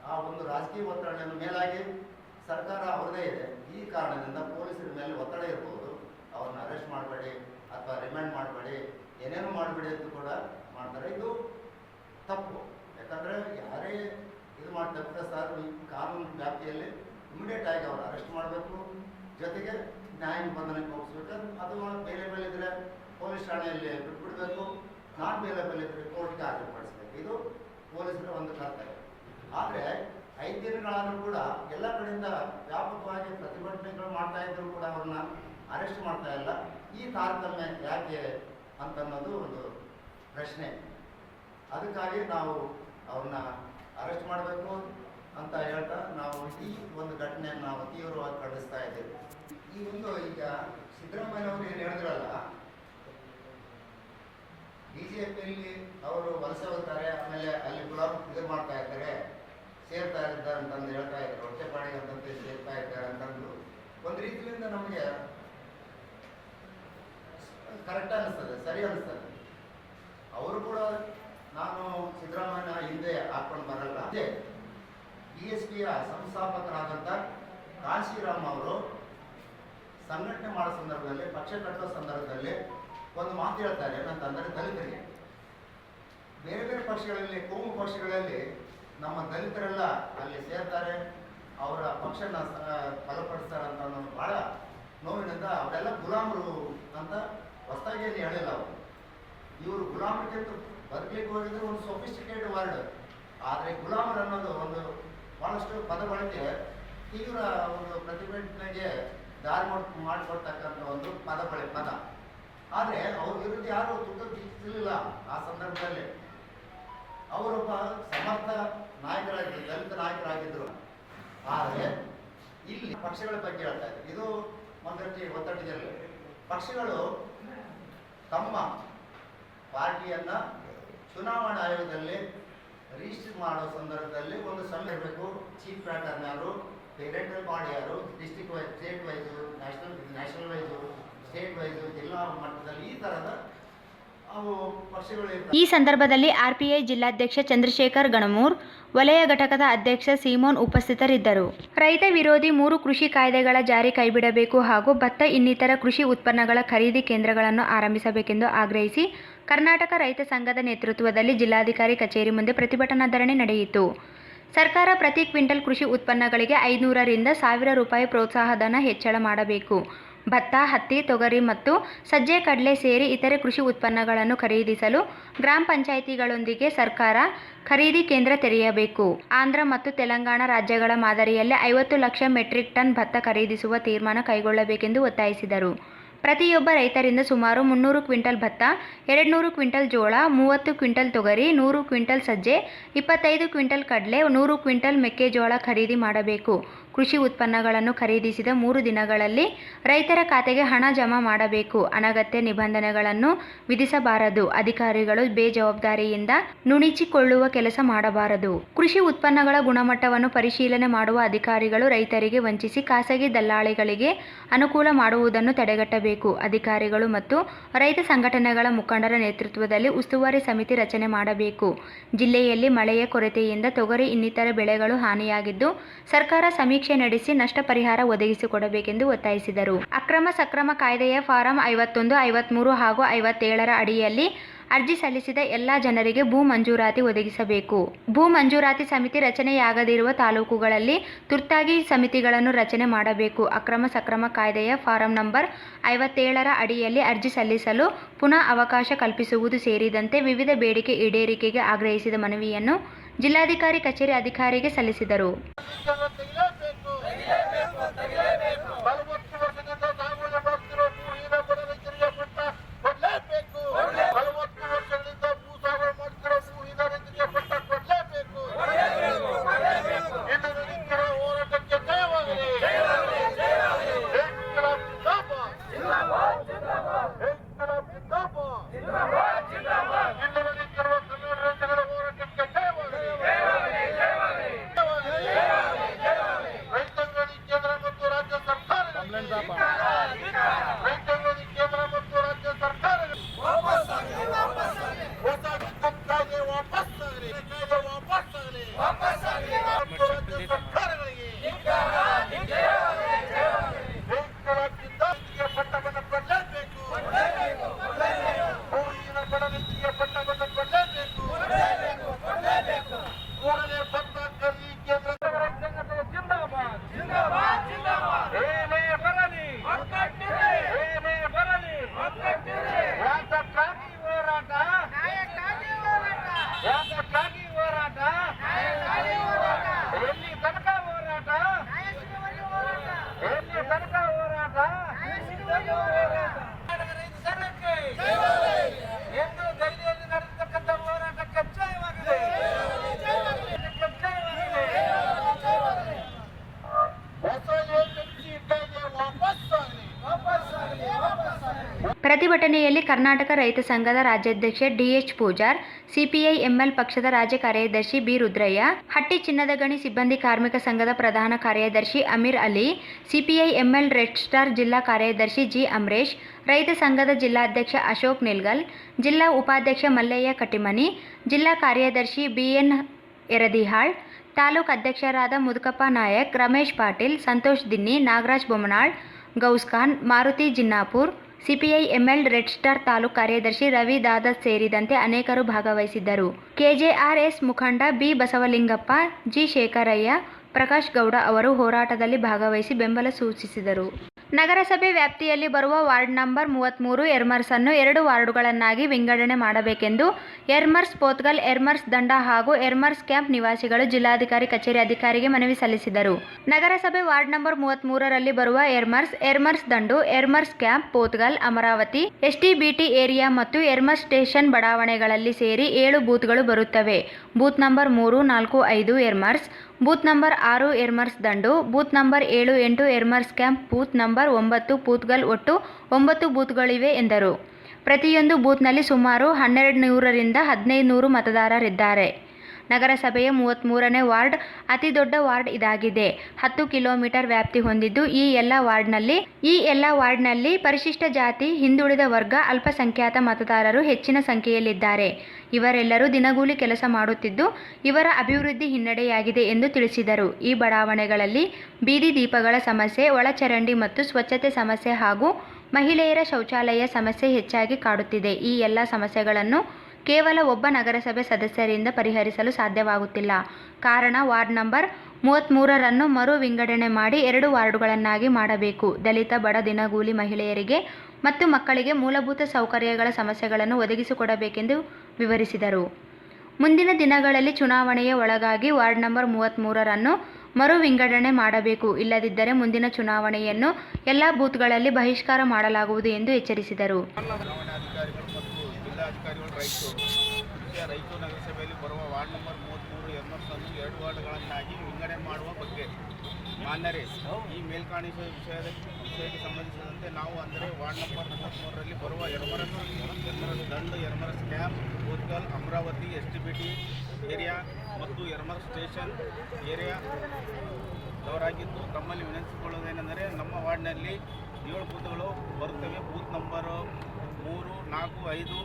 ಆ ಒಂದು ರಾಜಕೀಯ ಒತ್ತಡವನ್ನು ಮೇಲಾಗಿ ಸರ್ಕಾರ ಅವರದೇ ಇದೆ. ಈ ಕಾರಣದಿಂದ ಪೊಲೀಸರ ಮೇಲೆ ಒತ್ತಡ ಇರ್ಬೋದು. ಅವ್ರನ್ನ ಅರೆಸ್ಟ್ ಮಾಡಬೇಡಿ ಅಥವಾ ರಿಮ್ಯಾಂಡ್ ಮಾಡಬೇಡಿ, ಏನೇನು ಮಾಡಬೇಡಿ ಅಂತ ಕೂಡ ಮಾಡ್ತಾರೆ. ಇದು ತಪ್ಪು. ಯಾಕಂದರೆ ಯಾರೇ ಇದು ಮಾಡ್ತಾರೆ ಸರ್, ಈ ಕಾನೂನು ವ್ಯಾಪ್ತಿಯಲ್ಲಿ ಇಮಿಡಿಯೇಟ್ ಆಗಿ ಅವರು ಅರೆಸ್ಟ್ ಮಾಡಬೇಕು, ಜೊತೆಗೆ ನ್ಯಾಯ ಬಂಧನಕ್ಕೆ ಹೋಗಿಸ್ಬೇಕು. ಅಥವಾ ಬೇಲೆಬಲ್ ಇದ್ದರೆ ಪೊಲೀಸ್ ಠಾಣೆಯಲ್ಲಿ ಬಿಟ್ಬಿಡಬೇಕು, ನಾನ್ ಬೇಲೆಬಲ್ ಇದ್ದರೆ ಕೋರ್ಟ್ಗೆ ಹಾಜರುಪಡಿಸಬೇಕು. ಇದು ಪೊಲೀಸರ ಒಂದು ಕರ್ತವ್ಯ. ಆದರೆ 5 ದಿನಗಳಾದರೂ ಕೂಡ ಎಲ್ಲ ಕಡೆಯಿಂದ ವ್ಯಾಪಕವಾಗಿ ಪ್ರತಿಭಟನೆಗಳು ಮಾಡ್ತಾ ಇದ್ರು ಕೂಡ ಅವ್ರನ್ನ ಅರೆಸ್ಟ್ ಮಾಡ್ತಾ ಇಲ್ಲ. ಈ ತಾರತಮ್ಯ ಯಾಕೆ ಅಂತನ್ನೋದು ಒಂದು ಪ್ರಶ್ನೆ. ಅದಕ್ಕಾಗಿ ನಾವು ಅವ್ರನ್ನ ಅರೆಸ್ಟ್ ಮಾಡಬೇಕು ಅಂತ ಹೇಳ್ತಾ ನಾವು ಈ ಒಂದು ಘಟನೆಯನ್ನು ನಾವು ತೀವ್ರವಾಗಿ ಖಂಡಿಸ್ತಾ ಇದ್ದೇವೆ. ಈಗ ಸಿದ್ದರಾಮಯ್ಯನವರು ಏನು ಹೇಳಿದ್ರಲ್ಲ, ಬಿಜೆಪಿಯಲ್ಲಿ ಅವರು ವಲಸೆ ಹೋಗ್ತಾರೆ, ಆಮೇಲೆ ಅಲ್ಲಿ ಗುಲಾಮ್ ಇದು ಮಾಡ್ತಾ ಇದ್ದಾರೆ, ಸೇರ್ತಾ ಇದ್ದಾರೆ ಅಂತಂದು ಹೇಳ್ತಾ ಇದ್ದಾರೆ, ಹೊಟ್ಟೆಪಾಡಿಗೆ ಅಂತಂದು ಸೇರ್ತಾ ಇದ್ದಾರೆ ಅಂತಂದು ಒಂದು ರೀತಿಯಿಂದ ನಮಗೆ ಕರೆಕ್ಟ್ ಅನ್ನಿಸ್ತದೆ, ಸರಿ ಅನ್ನಿಸ್ತದೆ. ಅವರು ಕೂಡ ನಾನು ಸಿದ್ದರಾಮಯ್ಯನ ಹಿಂದೆ ಹಾಕೊಂಡು ಬರಲ್ಲ. ಅದೇ BSPಯ ಸಂಸ್ಥಾಪಕರಾದಂಥ ಕಾಶಿರಾಮ್ ಅವರು ಸಂಘಟನೆ ಮಾಡೋ ಸಂದರ್ಭದಲ್ಲಿ, ಪಕ್ಷ ಕಟ್ಟೋ ಸಂದರ್ಭದಲ್ಲಿ ಒಂದು ಮಾತು ಹೇಳ್ತಾರೆ. ಏನಂತಂದರೆ, ದಲಿತರಿಗೆ ಬೇರೆ ಬೇರೆ ಪಕ್ಷಗಳಲ್ಲಿ, ಕೋಮು ಪಕ್ಷಗಳಲ್ಲಿ ನಮ್ಮ ದಲಿತರೆಲ್ಲ ಅಲ್ಲಿ ಸೇರ್ತಾರೆ, ಅವರ ಪಕ್ಷನ ಬಲಪಡಿಸ್ತಾರೆ ಅಂತ ಅನ್ನೋದು ಭಾಳ ನೋವಿನಿಂದ ಅವರೆಲ್ಲ ಗುಲಾಮರು ಅಂತ ಹೊಸದಾಗಿ ಏನು ಹೇಳಿಲ್ಲ ಅವರು. ಇವರು ಗುಲಾಮರಿಗಿಂತ ಬದುಕಲಿಕ್ಕೆ ಹೋಗಿದ್ರೆ ಒಂದು ಸೊಫಿಸ್ಟಿಕೇಟ್ ವರ್ಡ್, ಆದರೆ ಗುಲಾಮರು ಅನ್ನೋದು ಒಂದು ಭಾಳಷ್ಟು ಪದ ಬಳಕೆ ತೀವ್ರ ಒಂದು ಪ್ರತಿಭಟನೆಗೆ ದಾರಿ ಮಾಡಿಕೊಡ್ತಕ್ಕಂಥ ಒಂದು ಪದ. ಆದರೆ ಅವ್ರ ವಿರುದ್ಧ ಯಾರು ತುಟ ಬಿಚ್ಚಲಿಲ್ಲ ಆ ಸಂದರ್ಭದಲ್ಲಿ. ಅವರೊಬ್ಬ ಸಮರ್ಥ ನಾಯಕರಾಗಿದ್ದರು, ದಲಿತ ನಾಯಕರಾಗಿದ್ದರು. ಆದರೆ ಇಲ್ಲಿ ಪಕ್ಷಗಳ ಬಗ್ಗೆ ಹೇಳ್ತಾ ಇದ್ದಾರೆ. ಇದು ಒತ್ತಟ್ಟಿನಲ್ಲಿ ಪಕ್ಷಗಳು ತಮ್ಮ ಪಾರ್ಟಿಯನ್ನ ಚುನಾವಣಾ ಆಯೋಗದಲ್ಲಿ ರಿಜಿಸ್ಟರ್ ಮಾಡೋ ಸಂದರ್ಭದಲ್ಲಿ ಒಂದು ಸಣ್ಣ ಇರಬೇಕು. ಚೀಫ್ ಪ್ಯಾಟರ್ನ್ ಯಾರು, ಪೇರೆಂಟಲ್ ಬಾಡಿ ಯಾರು, district wise, state wise, national wise, state wise, ಜಿಲ್ಲಾ ಮಟ್ಟದಲ್ಲಿ ಈ ಥರದ ಅವು ಪಕ್ಷಗಳು. ಈ ಸಂದರ್ಭದಲ್ಲಿ ಆರ್ಪಿಐ ಜಿಲ್ಲಾಧ್ಯಕ್ಷ ಚಂದ್ರಶೇಖರ್ ಗಣಮೂರ್, ವಲಯ ಘಟಕದ ಅಧ್ಯಕ್ಷ ಸೀಮೋನ್ ಉಪಸ್ಥಿತರಿದ್ದರು. ರೈತ ವಿರೋಧಿ 3 ಕೃಷಿ ಕಾಯ್ದೆಗಳ ಜಾರಿ ಕೈಬಿಡಬೇಕು ಹಾಗೂ ಭತ್ತ ಇನ್ನಿತರ ಕೃಷಿ ಉತ್ಪನ್ನಗಳ ಖರೀದಿ ಕೇಂದ್ರಗಳನ್ನು ಆರಂಭಿಸಬೇಕೆಂದು ಆಗ್ರಹಿಸಿ ಕರ್ನಾಟಕ ರೈತ ಸಂಘದ ನೇತೃತ್ವದಲ್ಲಿ ಜಿಲ್ಲಾಧಿಕಾರಿ ಕಚೇರಿ ಮುಂದೆ ಪ್ರತಿಭಟನಾ ಧರಣಿ ನಡೆಯಿತು. ಸರ್ಕಾರ ಪ್ರತಿ ಕ್ವಿಂಟಲ್ ಕೃಷಿ ಉತ್ಪನ್ನಗಳಿಗೆ 500 ರಿಂದ 1000 ರೂಪಾಯಿ ಪ್ರೋತ್ಸಾಹಧನ ಹೆಚ್ಚಳ ಮಾಡಬೇಕು. ಭತ್ತ, ಹತ್ತಿ, ತೊಗರಿ ಮತ್ತು ಸಜ್ಜೆ, ಕಡಲೆ ಸೇರಿ ಇತರೆ ಕೃಷಿ ಉತ್ಪನ್ನಗಳನ್ನು ಖರೀದಿಸಲು ಗ್ರಾಮ ಪಂಚಾಯಿತಿಗಳೊಂದಿಗೆ ಸರ್ಕಾರ ಖರೀದಿ ಕೇಂದ್ರ ತೆರೆಯಬೇಕು. ಆಂಧ್ರ ಮತ್ತು ತೆಲಂಗಾಣ ರಾಜ್ಯಗಳ ಮಾದರಿಯಲ್ಲಿ 50 ಲಕ್ಷ ಮೆಟ್ರಿಕ್ ಟನ್ ಭತ್ತ ಖರೀದಿಸುವ ತೀರ್ಮಾನ ಕೈಗೊಳ್ಳಬೇಕೆಂದು ಒತ್ತಾಯಿಸಿದರು. ಪ್ರತಿಯೊಬ್ಬ ರೈತರಿಂದ ಸುಮಾರು 300 ಕ್ವಿಂಟಲ್ ಭತ್ತ, 200 ಕ್ವಿಂಟಲ್ ಜೋಳ, 30 ಕ್ವಿಂಟಲ್ ತೊಗರಿ, 100 ಕ್ವಿಂಟಲ್ ಸಜ್ಜೆ, 25 ಕ್ವಿಂಟಲ್ ಕಡಲೆ, 100 ಕ್ವಿಂಟಲ್ ಮೆಕ್ಕೆಜೋಳ ಖರೀದಿ ಮಾಡಬೇಕು. ಕೃಷಿ ಉತ್ಪನ್ನಗಳನ್ನು ಖರೀದಿಸಿದ 3 ದಿನಗಳಲ್ಲಿ ರೈತರ ಖಾತೆಗೆ ಹಣ ಜಮಾ ಮಾಡಬೇಕು. ಅನಗತ್ಯ ನಿಬಂಧನೆಗಳನ್ನು ವಿಧಿಸಬಾರದು. ಅಧಿಕಾರಿಗಳು ಬೇಜವಾಬ್ದಾರಿಯಿಂದ ನುಣುಚಿಕೊಳ್ಳುವ ಕೆಲಸ ಮಾಡಬಾರದು. ಕೃಷಿ ಉತ್ಪನ್ನಗಳ ಗುಣಮಟ್ಟವನ್ನು ಪರಿಶೀಲನೆ ಮಾಡುವ ಅಧಿಕಾರಿಗಳು ರೈತರಿಗೆ ವಂಚಿಸಿ ಖಾಸಗಿ ದಲ್ಲಾಳಿಗಳಿಗೆ ಅನುಕೂಲ ಮಾಡುವುದನ್ನು ತಡೆಗಟ್ಟಬೇಕು. ಅಧಿಕಾರಿಗಳು ಮತ್ತು ರೈತ ಸಂಘಟನೆಗಳ ಮುಖಂಡರ ನೇತೃತ್ವದಲ್ಲಿ ಉಸ್ತುವಾರಿ ಸಮಿತಿ ರಚನೆ ಮಾಡಬೇಕು. ಜಿಲ್ಲೆಯಲ್ಲಿ ಮಳೆಯ ಕೊರತೆಯಿಂದ ತೊಗರಿ ಇನ್ನಿತರ ಬೆಳೆಗಳು ಹಾನಿಯಾಗಿದ್ದು ಸರ್ಕಾರ ಸಮೀಕ್ಷೆ ನಡೆಸಿ ನಷ್ಟ ಪರಿಹಾರ ಒದಗಿಸಿಕೊಡಬೇಕೆಂದು ಒತ್ತಾಯಿಸಿದರು. ಅಕ್ರಮ ಸಕ್ರಮ ಕಾಯ್ದೆಯ ಫಾರಂ 51, 53 ಹಾಗೂ 57ರ ಅಡಿಯಲ್ಲಿ ಅರ್ಜಿ ಸಲ್ಲಿಸಿದ ಎಲ್ಲ ಜನರಿಗೆ ಭೂ ಮಂಜೂರಾತಿ ಒದಗಿಸಬೇಕು. ಭೂ ಮಂಜೂರಾತಿ ಸಮಿತಿ ರಚನೆಯಾಗದಿರುವ ತಾಲೂಕುಗಳಲ್ಲಿ ತುರ್ತಾಗಿ ಸಮಿತಿಗಳನ್ನು ರಚನೆ ಮಾಡಬೇಕು. ಅಕ್ರಮ ಸಕ್ರಮ ಕಾಯ್ದೆಯ ಫಾರಂ ನಂಬರ್ 57ರ ಅಡಿಯಲ್ಲಿ ಅರ್ಜಿ ಸಲ್ಲಿಸಲು ಪುನಃ ಅವಕಾಶ ಕಲ್ಪಿಸುವುದು ಸೇರಿದಂತೆ ವಿವಿಧ ಬೇಡಿಕೆ ಈಡೇರಿಕೆಗೆ ಆಗ್ರಹಿಸಿದ ಮನವಿಯನ್ನು ಜಿಲ್ಲಾಧಿಕಾರಿ ಕಚೇರಿ ಅಧಿಕಾರಿಗೆ ಸಲ್ಲಿಸಿದರು. ಪ್ರತಿಭಟನೆಯಲ್ಲಿ ಕರ್ನಾಟಕ ರೈತ ಸಂಘದ ರಾಜ್ಯಾಧ್ಯಕ್ಷ ಡಿಎಚ್ ಪೂಜಾರ್, ಸಿಪಿಐ ಎಂಎಲ್ ಪಕ್ಷದ ರಾಜ್ಯ ಕಾರ್ಯದರ್ಶಿ ಬಿ ರುದ್ರಯ್ಯ, ಹಟ್ಟಿ ಚಿನ್ನದ ಗಣಿ ಸಿಬ್ಬಂದಿ ಕಾರ್ಮಿಕ ಸಂಘದ ಪ್ರಧಾನ ಕಾರ್ಯದರ್ಶಿ Amir Ali, CPI ML red star ಜಿಲ್ಲಾ ಕಾರ್ಯದರ್ಶಿ ಜಿ ಅಮರೇಶ್, ರೈತ ಸಂಘದ ಜಿಲ್ಲಾಧ್ಯಕ್ಷ ಅಶೋಕ್ ನಿಲ್ಗಲ್, ಜಿಲ್ಲಾ ಉಪಾಧ್ಯಕ್ಷ ಮಲ್ಲಯ್ಯ ಕಟ್ಟಿಮನಿ, ಜಿಲ್ಲಾ ಕಾರ್ಯದರ್ಶಿ ಬಿಎನ್ ಎರದಿಹಾಳ್, ತಾಲೂಕು ಅಧ್ಯಕ್ಷರಾದ Mudukappa Nayak, Ramesh Patil, Santosh Dinni, Nagaraj Bommanal, Gauskhan, Maruti Jinnapur, CPI ML red star ತಾಲೂಕು ಕಾರ್ಯದರ್ಶಿ ರವಿ ದಾದತ್ ಸೇರಿದಂತೆ ಅನೇಕರು ಭಾಗವಹಿಸಿದ್ದರು. ಕೆಜೆಆರ್ಎಸ್ ಮುಖಂಡ ಬಿ ಬಸವಲಿಂಗಪ್ಪ, ಜಿ ಶೇಖರಯ್ಯ, ಪ್ರಕಾಶ್ ಗೌಡ ಅವರು ಹೋರಾಟದಲ್ಲಿ ಭಾಗವಹಿಸಿ ಬೆಂಬಲ ಸೂಚಿಸಿದರು. ನಗರಸಭೆ ವ್ಯಾಪ್ತಿಯಲ್ಲಿ ಬರುವ ವಾರ್ಡ್ ನಂಬರ್ 33 ಎರ್ಮರ್ಸ್ ಅನ್ನು 2 ವಾರ್ಡುಗಳನ್ನಾಗಿ ವಿಂಗಡಣೆ ಮಾಡಬೇಕೆಂದು ಎರ್ಮರ್ಸ್ ಪೋತ್ಗಲ್, ಎರ್ಮರ್ಸ್ ದಂಡ ಹಾಗೂ ಎರ್ಮರ್ಸ್ ಕ್ಯಾಂಪ್ ನಿವಾಸಿಗಳು ಜಿಲ್ಲಾಧಿಕಾರಿ ಕಚೇರಿ ಅಧಿಕಾರಿಗೆ ಮನವಿ ಸಲ್ಲಿಸಿದರು. ನಗರಸಭೆ ವಾರ್ಡ್ ನಂಬರ್ 33ರಲ್ಲಿ ಬರುವ ಎರ್ಮರ್ಸ್ ದಂಡು, Yermarus camp, Pothgal, Amaravati, STBT area ಮತ್ತು ಎರ್ಮರ್ಸ್ ಸ್ಟೇಷನ್ ಬಡಾವಣೆಗಳಲ್ಲಿ ಸೇರಿ 7 ಬೂತ್ಗಳು ಬರುತ್ತವೆ. Booth number 3, 4, 5 Yermarus, booth number 6 Yermarus ದಂಡು, booth number 7, 8 Yermarus camp, booth number 9 Pothgal, ಒಟ್ಟು 9 ಬೂತ್ಗಳಿವೆ ಎಂದರು. ಪ್ರತಿಯೊಂದು ಬೂತ್ನಲ್ಲಿ ಸುಮಾರು 1200ರಿಂದ 1500 ಮತದಾರರಿದ್ದಾರೆ. ನಗರಸಭೆಯ 33ನೇ ವಾರ್ಡ್ ಅತಿ ದೊಡ್ಡ ವಾರ್ಡ್ ಇದಾಗಿದೆ. 10 ಕಿಲೋಮೀಟರ್ ವ್ಯಾಪ್ತಿ ಹೊಂದಿದ್ದು ಈ ಎಲ್ಲ ವಾರ್ಡ್ನಲ್ಲಿ ಪರಿಶಿಷ್ಟ ಜಾತಿ, ಹಿಂದುಳಿದ ವರ್ಗ, ಅಲ್ಪಸಂಖ್ಯಾತ ಮತದಾರರು ಹೆಚ್ಚಿನ ಸಂಖ್ಯೆಯಲ್ಲಿದ್ದಾರೆ. ಇವರೆಲ್ಲರೂ ದಿನಗೂಲಿ ಕೆಲಸ ಮಾಡುತ್ತಿದ್ದು ಇವರ ಅಭಿವೃದ್ಧಿ ಹಿನ್ನಡೆಯಾಗಿದೆ ಎಂದು ತಿಳಿಸಿದರು. ಈ ಬಡಾವಣೆಗಳಲ್ಲಿ ಬೀದಿ ದೀಪಗಳ ಸಮಸ್ಯೆ, ಒಳಚರಂಡಿ ಮತ್ತು ಸ್ವಚ್ಛತೆ ಸಮಸ್ಯೆ ಹಾಗೂ ಮಹಿಳೆಯರ ಶೌಚಾಲಯ ಸಮಸ್ಯೆ ಹೆಚ್ಚಾಗಿ ಕಾಡುತ್ತಿದೆ. ಈ ಎಲ್ಲ ಸಮಸ್ಯೆಗಳನ್ನು ಕೇವಲ ಒಬ್ಬ ನಗರಸಭೆ ಸದಸ್ಯರಿಂದ ಪರಿಹರಿಸಲು ಸಾಧ್ಯವಾಗುತ್ತಿಲ್ಲ. ಕಾರಣ ವಾರ್ಡ್ ನಂಬರ್ 33ರನ್ನು ಮರು ವಿಂಗಡಣೆ ಮಾಡಿ 2 ವಾರ್ಡುಗಳನ್ನಾಗಿ ಮಾಡಬೇಕು. ದಲಿತ, ಬಡ, ದಿನಗೂಲಿ ಮಹಿಳೆಯರಿಗೆ ಮತ್ತು ಮಕ್ಕಳಿಗೆ ಮೂಲಭೂತ ಸೌಕರ್ಯಗಳ ಸಮಸ್ಯೆಗಳನ್ನು ಒದಗಿಸಿಕೊಡಬೇಕೆಂದು ವಿವರಿಸಿದರು. ಮುಂದಿನ ದಿನಗಳಲ್ಲಿ ಚುನಾವಣೆಯ ಒಳಗಾಗಿ ವಾರ್ಡ್ ನಂಬರ್ 33ರನ್ನು ಮರು ವಿಂಗಡಣೆ ಮಾಡಬೇಕು. ಇಲ್ಲದಿದ್ದರೆ ಮುಂದಿನ ಚುನಾವಣೆಯನ್ನು ಎಲ್ಲ ಬೂತ್ಗಳಲ್ಲಿ ಬಹಿಷ್ಕಾರ ಮಾಡಲಾಗುವುದು ಎಂದು ಎಚ್ಚರಿಸಿದರು. ರಾಯಚೂರು ನಗರಸಭೆಯಲ್ಲಿ ಬರುವ ವಾರ್ಡ್ ನಂಬರ್ 33 ಎರ್ಮರ್ಸ್ ಅನ್ನು 2 ವಾರ್ಡ್ಗಳನ್ನಾಗಿ ವಿಂಗಡಣೆ ಮಾಡುವ ಬಗ್ಗೆ ಮಾನ್ಯರೇ, ಈ ಮೇಲ್ಕಾಣಿಸುವ ವಿಷಯಕ್ಕೆ ಸಂಬಂಧಿಸಿದಂತೆ ನಾವು ಅಂದರೆ ವಾರ್ಡ್ ನಂಬರ್ 33ರಲ್ಲಿ ಬರುವ ಎರ್ಮರ್ಸ್ ದಂಡು, Yermarus camp, Pothgal, Amaravati, STBT area ಮತ್ತು ಎರ್ಮರ್ಸ್ ಸ್ಟೇಷನ್ ಏರಿಯಾ ಅವರಾಗಿದ್ದು ತಮ್ಮಲ್ಲಿ ವಿನಂತಿಸಿಕೊಳ್ಳುವುದೇನೆಂದರೆ ನಮ್ಮ ವಾರ್ಡ್ನಲ್ಲಿ 7 ಬೂತ್ಗಳು ಬರುತ್ತವೆ. ಬೂತ್ ನಂಬರ್ 3, 4, 5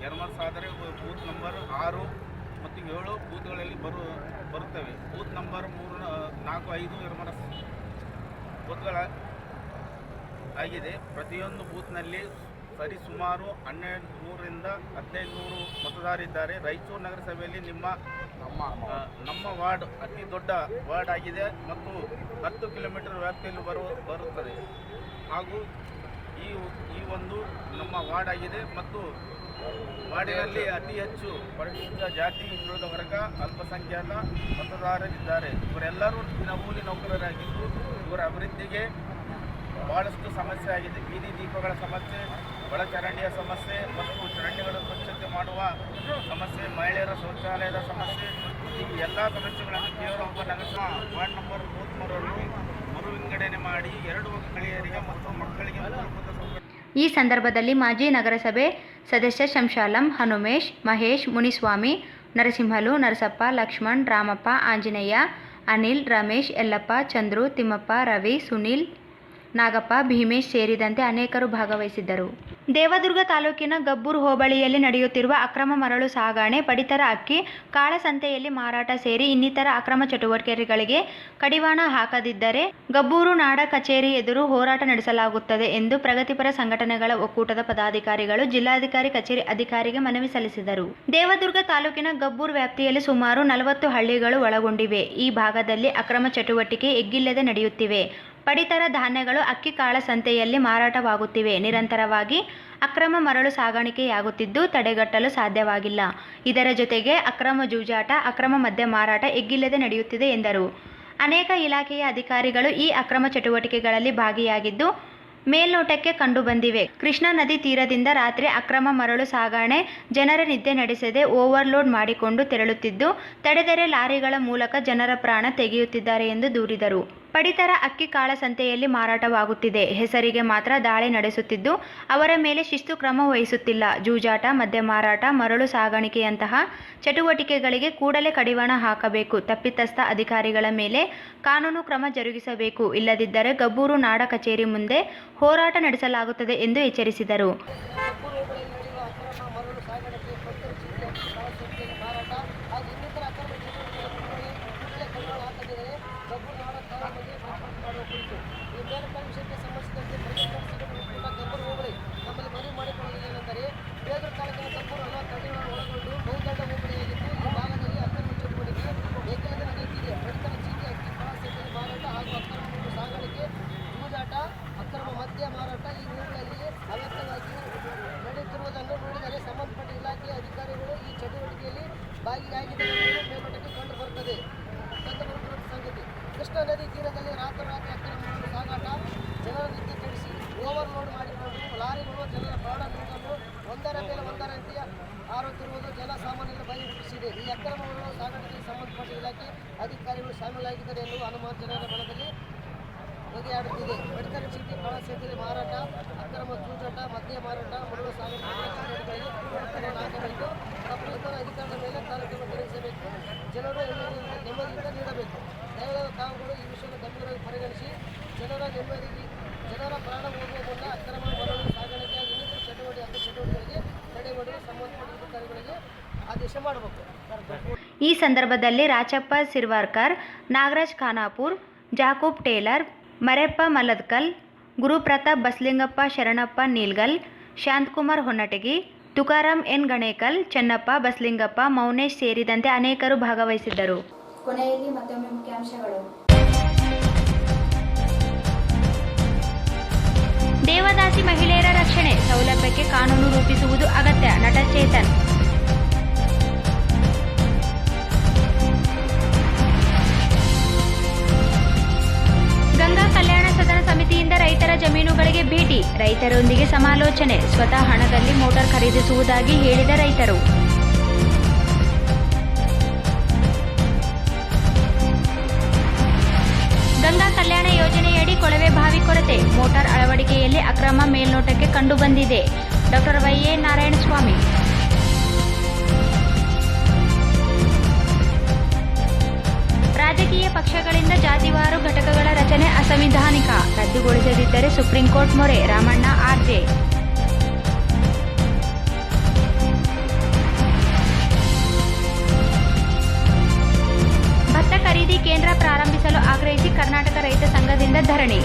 ಎರ್ಮರ್ಸ್ ಆದರೆ ಬೂತ್ ನಂಬರ್ 6 ಮತ್ತು 7 ಬೂತ್ಗಳಲ್ಲಿ ಬರುತ್ತವೆ. ಬೂತ್ ನಂಬರ್ 3, 4, 5 ಎರ್ಮರ್ಸ್ ಬೂತ್ಗಳ ಆಗಿದೆ. ಪ್ರತಿಯೊಂದು ಬೂತ್ನಲ್ಲಿ ಸರಿಸುಮಾರು 1200ರಿಂದ 1500 ಮತದಾರರಿದ್ದಾರೆ. ರಾಯಚೂರು ನಗರಸಭೆಯಲ್ಲಿ ನಮ್ಮ ವಾರ್ಡ್ ಅತಿ ದೊಡ್ಡ ವಾರ್ಡ್ ಆಗಿದೆ ಮತ್ತು 10 ಕಿಲೋಮೀಟರ್ ವ್ಯಾಪ್ತಿಯಲ್ಲಿ ಬರುತ್ತದೆ ಹಾಗೂ ಈ ಒಂದು ನಮ್ಮ ವಾರ್ಡ್ ಆಗಿದೆ ಮತ್ತು ವಾರ್ಡಿನಲ್ಲಿ ಅತಿ ಹೆಚ್ಚು ಪರಿಶಿಷ್ಟ ಜಾತಿ, ಹಿಂದುಳಿದ ವರ್ಗ, ಅಲ್ಪಸಂಖ್ಯಾತ ಮತದಾರರಿದ್ದಾರೆ. ಇವರೆಲ್ಲರೂ ದಿನಗೂಲಿ ನೌಕರರಾಗಿದ್ದು ಇವರ ಅಭಿವೃದ್ಧಿಗೆ ಬಹಳಷ್ಟು ಸಮಸ್ಯೆ ಆಗಿದೆ. ಬೀದಿ ದೀಪಗಳ ಸಮಸ್ಯೆ, ಒಳಚರಂಡಿಯ ಸಮಸ್ಯೆ ಮತ್ತು ಚರಂಡಿಗಳ ಸ್ವಚ್ಛತೆ ಮಾಡುವ ಸಮಸ್ಯೆ, ಮಹಿಳೆಯರ ಶೌಚಾಲಯದ ಸಮಸ್ಯೆ, ಈ ಎಲ್ಲ ಸಮಸ್ಯೆಗಳನ್ನು ಕೇವಲ ಒಬ್ಬ ನಗರಸಭೆ ವಾರ್ಡ್ ನಂಬರ್ 33 ಮರು ವಿಂಗಡಣೆ ಮಾಡಿ 2 ಮಹಿಳೆಯರಿಗೆ ಮತ್ತು ಮಕ್ಕಳಿಗೆ ಮೂಲಭೂತ ಸೌಕರ್ಯ. ಈ ಸಂದರ್ಭದಲ್ಲಿ ಮಾಜಿ ನಗರಸಭೆ ಸದಸ್ಯ ಶಂಶಾಲಂ, ಹನುಮೇಶ್, ಮಹೇಶ್, ಮುನಿಸ್ವಾಮಿ, ನರಸಿಂಹಲು, ನರಸಪ್ಪ, ಲಕ್ಷ್ಮಣ್, ರಾಮಪ್ಪ, ಆಂಜನೇಯ, ಅನಿಲ್, ರಮೇಶ್, ಯಲ್ಲಪ್ಪ, ಚಂದ್ರು, ತಿಮ್ಮಪ್ಪ, ರವಿ, ಸುನಿಲ್, ನಾಗಪ್ಪ, ಭೀಮೇಶ್ ಸೇರಿದಂತೆ ಅನೇಕರು ಭಾಗವಹಿಸಿದ್ದರು. ದೇವದುರ್ಗ ತಾಲೂಕಿನ ಗಬ್ಬೂರು ಹೋಬಳಿಯಲ್ಲಿ ನಡೆಯುತ್ತಿರುವ ಅಕ್ರಮ ಮರಳು ಸಾಗಣೆ, ಪಡಿತರ ಅಕ್ಕಿ, ಕಾಳಸಂತೆಯಲ್ಲಿ ಮಾರಾಟ ಸೇರಿ ಇನ್ನಿತರ ಅಕ್ರಮ ಚಟುವಟಿಕೆಗಳಿಗೆ ಕಡಿವಾಣ ಹಾಕದಿದ್ದರೆ ಗಬ್ಬೂರು ನಾಡ ಕಚೇರಿ ಎದುರು ಹೋರಾಟ ನಡೆಸಲಾಗುತ್ತದೆ ಎಂದು ಪ್ರಗತಿಪರ ಸಂಘಟನೆಗಳ ಒಕ್ಕೂಟದ ಪದಾಧಿಕಾರಿಗಳು ಜಿಲ್ಲಾಧಿಕಾರಿ ಕಚೇರಿ ಅಧಿಕಾರಿಗೆ ಮನವಿ ಸಲ್ಲಿಸಿದರು. ದೇವದುರ್ಗ ತಾಲೂಕಿನ ಗಬ್ಬೂರು ವ್ಯಾಪ್ತಿಯಲ್ಲಿ ಸುಮಾರು 40 ಹಳ್ಳಿಗಳು ಒಳಗೊಂಡಿವೆ. ಈ ಭಾಗದಲ್ಲಿ ಅಕ್ರಮ ಚಟುವಟಿಕೆ ಎಗ್ಗಿಲ್ಲದೆ ನಡೆಯುತ್ತಿವೆ. ಪಡಿತರ ಧಾನ್ಯಗಳು ಅಕ್ಕಿ ಕಾಳಸಂತೆಯಲ್ಲಿ ಮಾರಾಟವಾಗುತ್ತಿವೆ. ನಿರಂತರವಾಗಿ ಅಕ್ರಮ ಮರಳು ಸಾಗಾಣಿಕೆಯಾಗುತ್ತಿದ್ದು ತಡೆಗಟ್ಟಲು ಸಾಧ್ಯವಾಗಿಲ್ಲ. ಇದರ ಜೊತೆಗೆ ಅಕ್ರಮ ಜೂಜಾಟ, ಅಕ್ರಮ ಮದ್ಯ ಮಾರಾಟ ಎಗ್ಗಿಲ್ಲದೆ ನಡೆಯುತ್ತಿದೆ ಎಂದರು. ಅನೇಕ ಇಲಾಖೆಯ ಅಧಿಕಾರಿಗಳು ಈ ಅಕ್ರಮ ಚಟುವಟಿಕೆಗಳಲ್ಲಿ ಭಾಗಿಯಾಗಿದ್ದು ಮೇಲ್ನೋಟಕ್ಕೆ ಕಂಡುಬಂದಿವೆ. ಕೃಷ್ಣಾ ನದಿ ತೀರದಿಂದ ರಾತ್ರಿ ಅಕ್ರಮ ಮರಳು ಸಾಗಣೆ ಜನರ ನಿದ್ದೆ ನಡೆಸದೆ ಓವರ್ಲೋಡ್ ಮಾಡಿಕೊಂಡು ತೆರಳುತ್ತಿದ್ದು ತಡೆದರೆ ಲಾರಿಗಳ ಮೂಲಕ ಜನರ ಪ್ರಾಣ ತೆಗೆಯುತ್ತಿದ್ದಾರೆ ಎಂದು ದೂರಿದರು. ಪಡಿತರ ಅಕ್ಕಿ ಕಾಳಸಂತೆಯಲ್ಲಿ ಮಾರಾಟವಾಗುತ್ತಿದೆ. ಹೆಸರಿಗೆ ಮಾತ್ರ ದಾಳಿ ನಡೆಸುತ್ತಿದ್ದು ಅವರ ಮೇಲೆ ಶಿಸ್ತು ಕ್ರಮ ವಹಿಸುತ್ತಿಲ್ಲ. ಜೂಜಾಟ, ಮದ್ಯ ಮಾರಾಟ, ಮರಳು ಸಾಗಾಣಿಕೆಯಂತಹ ಚಟುವಟಿಕೆಗಳಿಗೆ ಕೂಡಲೇ ಕಡಿವಾಣ ಹಾಕಬೇಕು. ತಪ್ಪಿತಸ್ಥ ಅಧಿಕಾರಿಗಳ ಮೇಲೆ ಕಾನೂನು ಕ್ರಮ ಜರುಗಿಸಬೇಕು. ಇಲ್ಲದಿದ್ದರೆ ಗಬ್ಬೂರು ನಾಡ ಕಚೇರಿ ಮುಂದೆ ಹೋರಾಟ ನಡೆಸಲಾಗುತ್ತದೆ ಎಂದು ಎಚ್ಚರಿಸಿದರು. ಮದ್ಯ ಮಾರಾಟ ಈ ಊರಿನಲ್ಲಿ ಅವ್ಯಕ್ತವಾಗಿ ನಡೆಯುತ್ತಿರುವುದನ್ನು ನೋಡಿದರೆ ಸಂಬಂಧಪಟ್ಟ ಇಲಾಖೆಯ ಅಧಿಕಾರಿಗಳು ಈ ಚಟುವಟಿಕೆಯಲ್ಲಿ ಭಾಗಿಯಾಗಿದ್ದಾರೆ ಮೇಲ್ನೋಟಕ್ಕೆ ಕಂಡುಬರುತ್ತದೆ ಸಂಗತಿ. ಕೃಷ್ಣಾ ನದಿ ತೀರದಲ್ಲಿ ರಾತ್ರೋರಾತ್ರಿ ಅಕ್ರಮ ಸಾಗಾಟ, ಜನರ ನಿದ್ದೆ ಕೆಡಿಸಿ ಓವರ್ಲೋಡ್ ಮಾಡಿಕೊಂಡು ಲಾರಿಗಳು ಜನರ ಪ್ರಾಣ ನೀಡಲು ಒಂದರ ಮೇಲೆ ಒಂದರಂತೆ ಹಾರುತ್ತಿರುವುದು ಜನಸಾಮಾನ್ಯರ ಭಯ ಹುಟ್ಟಿಸಿದೆ. ಈ ಅಕ್ರಮಗಳು ಸಾಗಾಟಕ್ಕೆ ಸಂಬಂಧಪಟ್ಟ ಇಲಾಖೆ ಅಧಿಕಾರಿಗಳು ಶಾಮೀಲಾಗಿದ್ದಾರೆ ಎನ್ನುವ ಅನುಮಾನ ಜನರ ಮನದಲ್ಲಿ ಬಗೆಯಾಡುತ್ತಿದೆ. ಪಡಿತರ ಚೀಟಿ, ಕಳ್ಳ ಸೇತುವೆ ಮಾರಾಟ, ಅಕ್ರಮ ಜೂಜಾಟ, ಮದ್ಯ ಮಾರಾಟ, ಮರಳು ಸಾಗಾಟ ಚಟುವಟಿಕೆಗಳಿಗೆ ಹಾಕಬೇಕು. ಕಪ್ಪಳಿತರ ಅಧಿಕಾರದ ಮೇಲೆ ಕಾರ್ಯಕ್ರಮ ಜರುಗಿಸಬೇಕು. ಜನರು ನೆಮ್ಮದಿಯಿಂದ ನೀಡಬೇಕು. ನ್ಯಾಯಾಲಯದ ತಾವುಗಳು ಈ ವಿಷಯವನ್ನು ಗಂಭೀರವಾಗಿ ಪರಿಗಣಿಸಿ ಜನರ ಪ್ರಾಣ ಹೋಗುವ ಮುನ್ನ ಅಕ್ರಮ ಮರಳು ಸಾಗಾಣಿಕೆ ಇನ್ನಿತರ ಚಟುವಟಿಕೆಗಳಿಗೆ ತಡೆ ಮಾಡಲು ಸಂಬಂಧಪಟ್ಟ ಅಧಿಕಾರಿಗಳಿಗೆ ಆದೇಶ ಮಾಡಬೇಕು. ಈ ಸಂದರ್ಭದಲ್ಲಿ ರಾಚಪ್ಪ ಸಿರ್ವಾರ್ಕರ್, ನಾಗರಾಜ್ ಖಾನಾಪುರ್, ಜಾಕೂಬ್ ಟೇಲರ್, ಮರೆಪ್ಪ ಮಲದ್ಕಲ್, ಗುರುಪ್ರತಾಪ್ ಬಸ್ಲಿಂಗಪ್ಪ, ಶರಣಪ್ಪ ನೀಲ್ಗಲ್, ಶಾಂತಕುಮಾರ್ ಹೊನ್ನಟಗಿ, ತುಕಾರಾಮ್ ಎನ್ ಗಣೇಕಲ್, ಚೆನ್ನಪ್ಪ ಬಸ್ಲಿಂಗಪ್ಪ, ಮೌನೇಶ್ ಸೇರಿದಂತೆ ಅನೇಕರು ಭಾಗವಹಿಸಿದ್ದರು. ಕೊನೆಯಲ್ಲಿ ಮತ್ತೊಮ್ಮೆ ಮುಖ್ಯಾಂಶಗಳು. ದೇವದಾಸಿ ಮಹಿಳೆಯರ ರಕ್ಷಣೆ ಸೌಲಭ್ಯಕ್ಕೆ ಕಾನೂನು ರೂಪಿಸುವುದು ಅಗತ್ಯ. ನಟ ಚೇತನ್. ಗಂಗಾ ಕಲ್ಯಾಣ ಸದನ ಸಮಿತಿಯಿಂದ ರೈತರ ಜಮೀನುಗಳಿಗೆ ಭೇಟಿ, ರೈತರೊಂದಿಗೆ ಸಮಾಲೋಚನೆ, ಸ್ವತಃ ಹಣದಲ್ಲಿ ಮೋಟಾರ್ ಖರೀದಿಸುವುದಾಗಿ ಹೇಳಿದ ರೈತರು. ಗಂಗಾ ಕಲ್ಯಾಣ ಯೋಜನೆಯಡಿ ಕೊಳವೆ ಬಾವಿ ಕೊರತೆ, ಮೋಟಾರ್ ಅಳವಡಿಕೆಯಲ್ಲಿ ಅಕ್ರಮ ಮೇಲ್ನೋಟಕ್ಕೆ ಕಂಡುಬಂದಿದೆ. ಡಾಕ್ಟರ್ ವೈ.ಎ. ನಾರಾಯಣಸ್ವಾಮಿ. ರಾಜಕೀಯ ಪಕ್ಷಗಳಿಂದ ಜಾತಿವಾರು ಘಟಕಗಳ ರಚನೆ ಅಸಂವಿಧಾನಿಕ, ರದ್ದುಗೊಳಿಸದಿದ್ದರೆ ಸುಪ್ರೀಂ ಕೋರ್ಟ್ ಮೊರೆ. ರಾಮಣ್ಣ ಆರ್ಜೆ. ಭತ್ತ ಖರೀದಿ ಕೇಂದ್ರ ಪ್ರಾರಂಭಿಸಲು ಆಗ್ರಹಿಸಿ ಕರ್ನಾಟಕ ರೈತ ಸಂಘದಿಂದ ಧರಣಿ.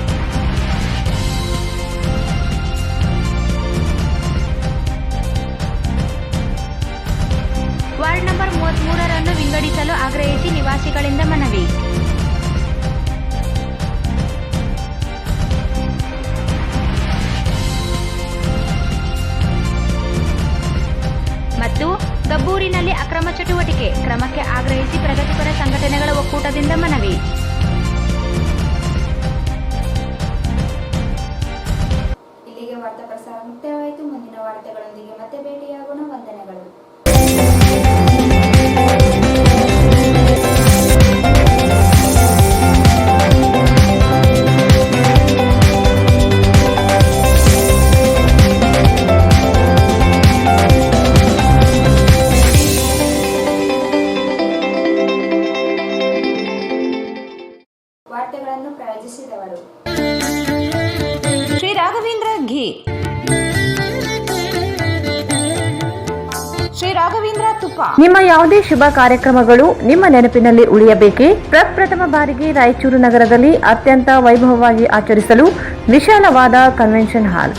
ವಾರ್ಡ್ ನಂಬರ್ 33 ವಿಂಗಡಿಸಲು ಆಗ್ರಹಿಸಿ ನಿವಾಸಿಗಳಿಂದ ಮನವಿ. ಮತ್ತು ಗಬ್ಬೂರಿನಲ್ಲಿ ಅಕ್ರಮ ಚಟುವಟಿಕೆ ಕ್ರಮಕ್ಕೆ ಆಗ್ರಹಿಸಿ ಪ್ರಗತಿಪರ ಸಂಘಟನೆಗಳ ಒಕ್ಕೂಟದಿಂದ ಮನವಿ. ಇಲ್ಲಿಗೆ ವಾರ್ತಾ ಪ್ರಸಾರ ಮುಕ್ತಾಯವಾಯಿತು. ಮುಂದಿನ ವಾರ್ತೆಗಳೊಂದಿಗೆ ಮತ್ತೆ ಭೇಟಿಯಾಗೋಣ. ವಂದನೆಗಳು. ವಾರ್ತೆಗಳನ್ನು ಪ್ರಾಯೋಜಿಸಿದವರು ಶ್ರೀ ರಾಘವೇಂದ್ರ ಘೀ, ಶ್ರೀ ರಾಘವೇಂದ್ರ ತುಪ್ಪ. ನಿಮ್ಮ ಯಾವುದೇ ಶುಭ ಕಾರ್ಯಕ್ರಮಗಳು ನಿಮ್ಮ ನೆನಪಿನಲ್ಲಿ ಉಳಿಯಬೇಕೇ? ಪ್ರಪ್ರಥಮ ಬಾರಿಗೆ ರಾಯಚೂರು ನಗರದಲ್ಲಿ ಅತ್ಯಂತ ವೈಭವವಾಗಿ ಆಚರಿಸಲು ವಿಶಾಲವಾದ ಕನ್ವೆನ್ಷನ್ ಹಾಲ್,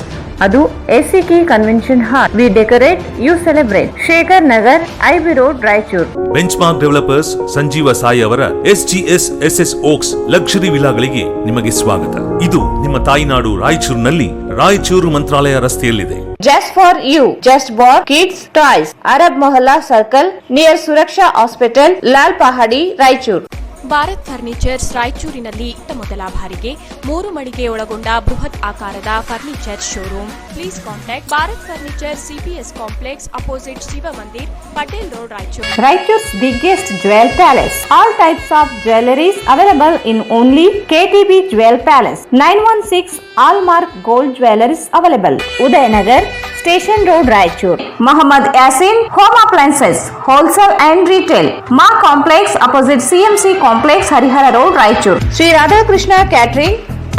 ಅದು SCK convention hall. We decorate, you celebrate. Shekhar Nagar, IB road, Raichur. Benchmark developers Sanjeeva Sai ಅವರ SGS SS ಓಕ್ಸ್ ಲಕ್ಸುರಿ ವಿಲಾಗಳಿಗೆ ನಿಮಗೆ ಸ್ವಾಗತ. ಇದು ನಿಮ್ಮ ತಾಯಿನಾಡು ರಾಯಚೂರಿನಲ್ಲಿ, ರಾಯಚೂರು ಮಂತ್ರಾಲಯ ರಸ್ತೆಯಲ್ಲಿದೆ. Just for you, just for kids toys. Arab Mohalla Circle near Suraksha Hospital, Lal Pahadi, Raichur. Bharat furnitures ರಾಯಚೂರಿನಲ್ಲಿ ಮೊದಲ ಬಾರಿಗೆ 3 ಮಳಿಗೆ ಒಳಗೊಂಡ ಬೃಹತ್ ಆಕಾರದ furniture showroom. Please contact Bharat furniture CPS complex opposite Shiva Mandir, Patel road, Raichur. Raichur's biggest jewel palace. All types of jewelries available in only KTB Jewel Palace. 916 Allmark Gold Jewelries available. Udayanagar, Station Road, Raichur. Muhammad Yasin Home Appliances, Wholesale and Retail. Ma Complex opposite CMC Complex, Harihara Road, Raichur. Sri Radhakrishna Catering,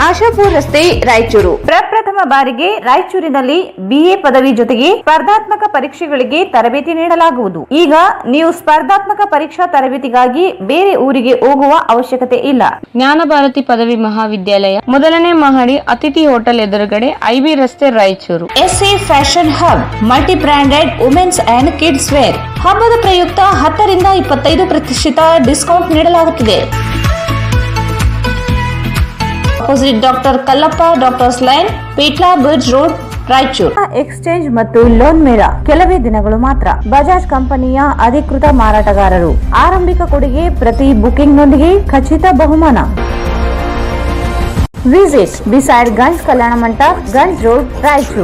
Ashapur ರಸ್ತೆ, ರಾಯಚೂರು. ಪ್ರಪ್ರಥಮ ಬಾರಿಗೆ ರಾಯಚೂರಿನಲ್ಲಿ BA ಪದವಿ ಜೊತೆಗೆ ಸ್ಪರ್ಧಾತ್ಮಕ ಪರೀಕ್ಷೆಗಳಿಗೆ ತರಬೇತಿ ನೀಡಲಾಗುವುದು. ಈಗ ನೀವು ಸ್ಪರ್ಧಾತ್ಮಕ ಪರೀಕ್ಷಾ ತರಬೇತಿಗಾಗಿ ಬೇರೆ ಊರಿಗೆ ಹೋಗುವ ಅವಶ್ಯಕತೆ ಇಲ್ಲ. ಜ್ಞಾನ ಭಾರತಿ ಪದವಿ ಮಹಾವಿದ್ಯಾಲಯ, ಮೊದಲನೇ ಮಹಡಿ, ಅತಿಥಿ ಹೋಟೆಲ್ ಎದುರುಗಡೆ, IB ರಸ್ತೆ, Raichur. SA fashion hub, multi branded women's and kids wear. ಹಬ್ಬದ ಪ್ರಯುಕ್ತ 10 ರಿಂದ 25% ಡಿಸ್ಕೌಂಟ್ ನೀಡಲಾಗುತ್ತಿದೆ. opposite Dr. Kallappa Doctor's Lane, Pitla Bridge Road, Raichur. Exchange ಮತ್ತು ಲೋನ್ ಮೇಳ ಕೆಲವೇ ದಿನಗಳು ಮಾತ್ರ. ಬಜಾಜ್ ಕಂಪನಿಯ ಅಧಿಕೃತ ಮಾರಾಟಗಾರರು. ಆರಂಭಿಕ ಕೊಡುಗೆ ಪ್ರತಿ ಬುಕಿಂಗ್ ನೊಂದಿಗೆ ಖಚಿತ ಬಹುಮಾನ. Visit beside Ganj Kalyana Mantapa, Ganj road, Raichur.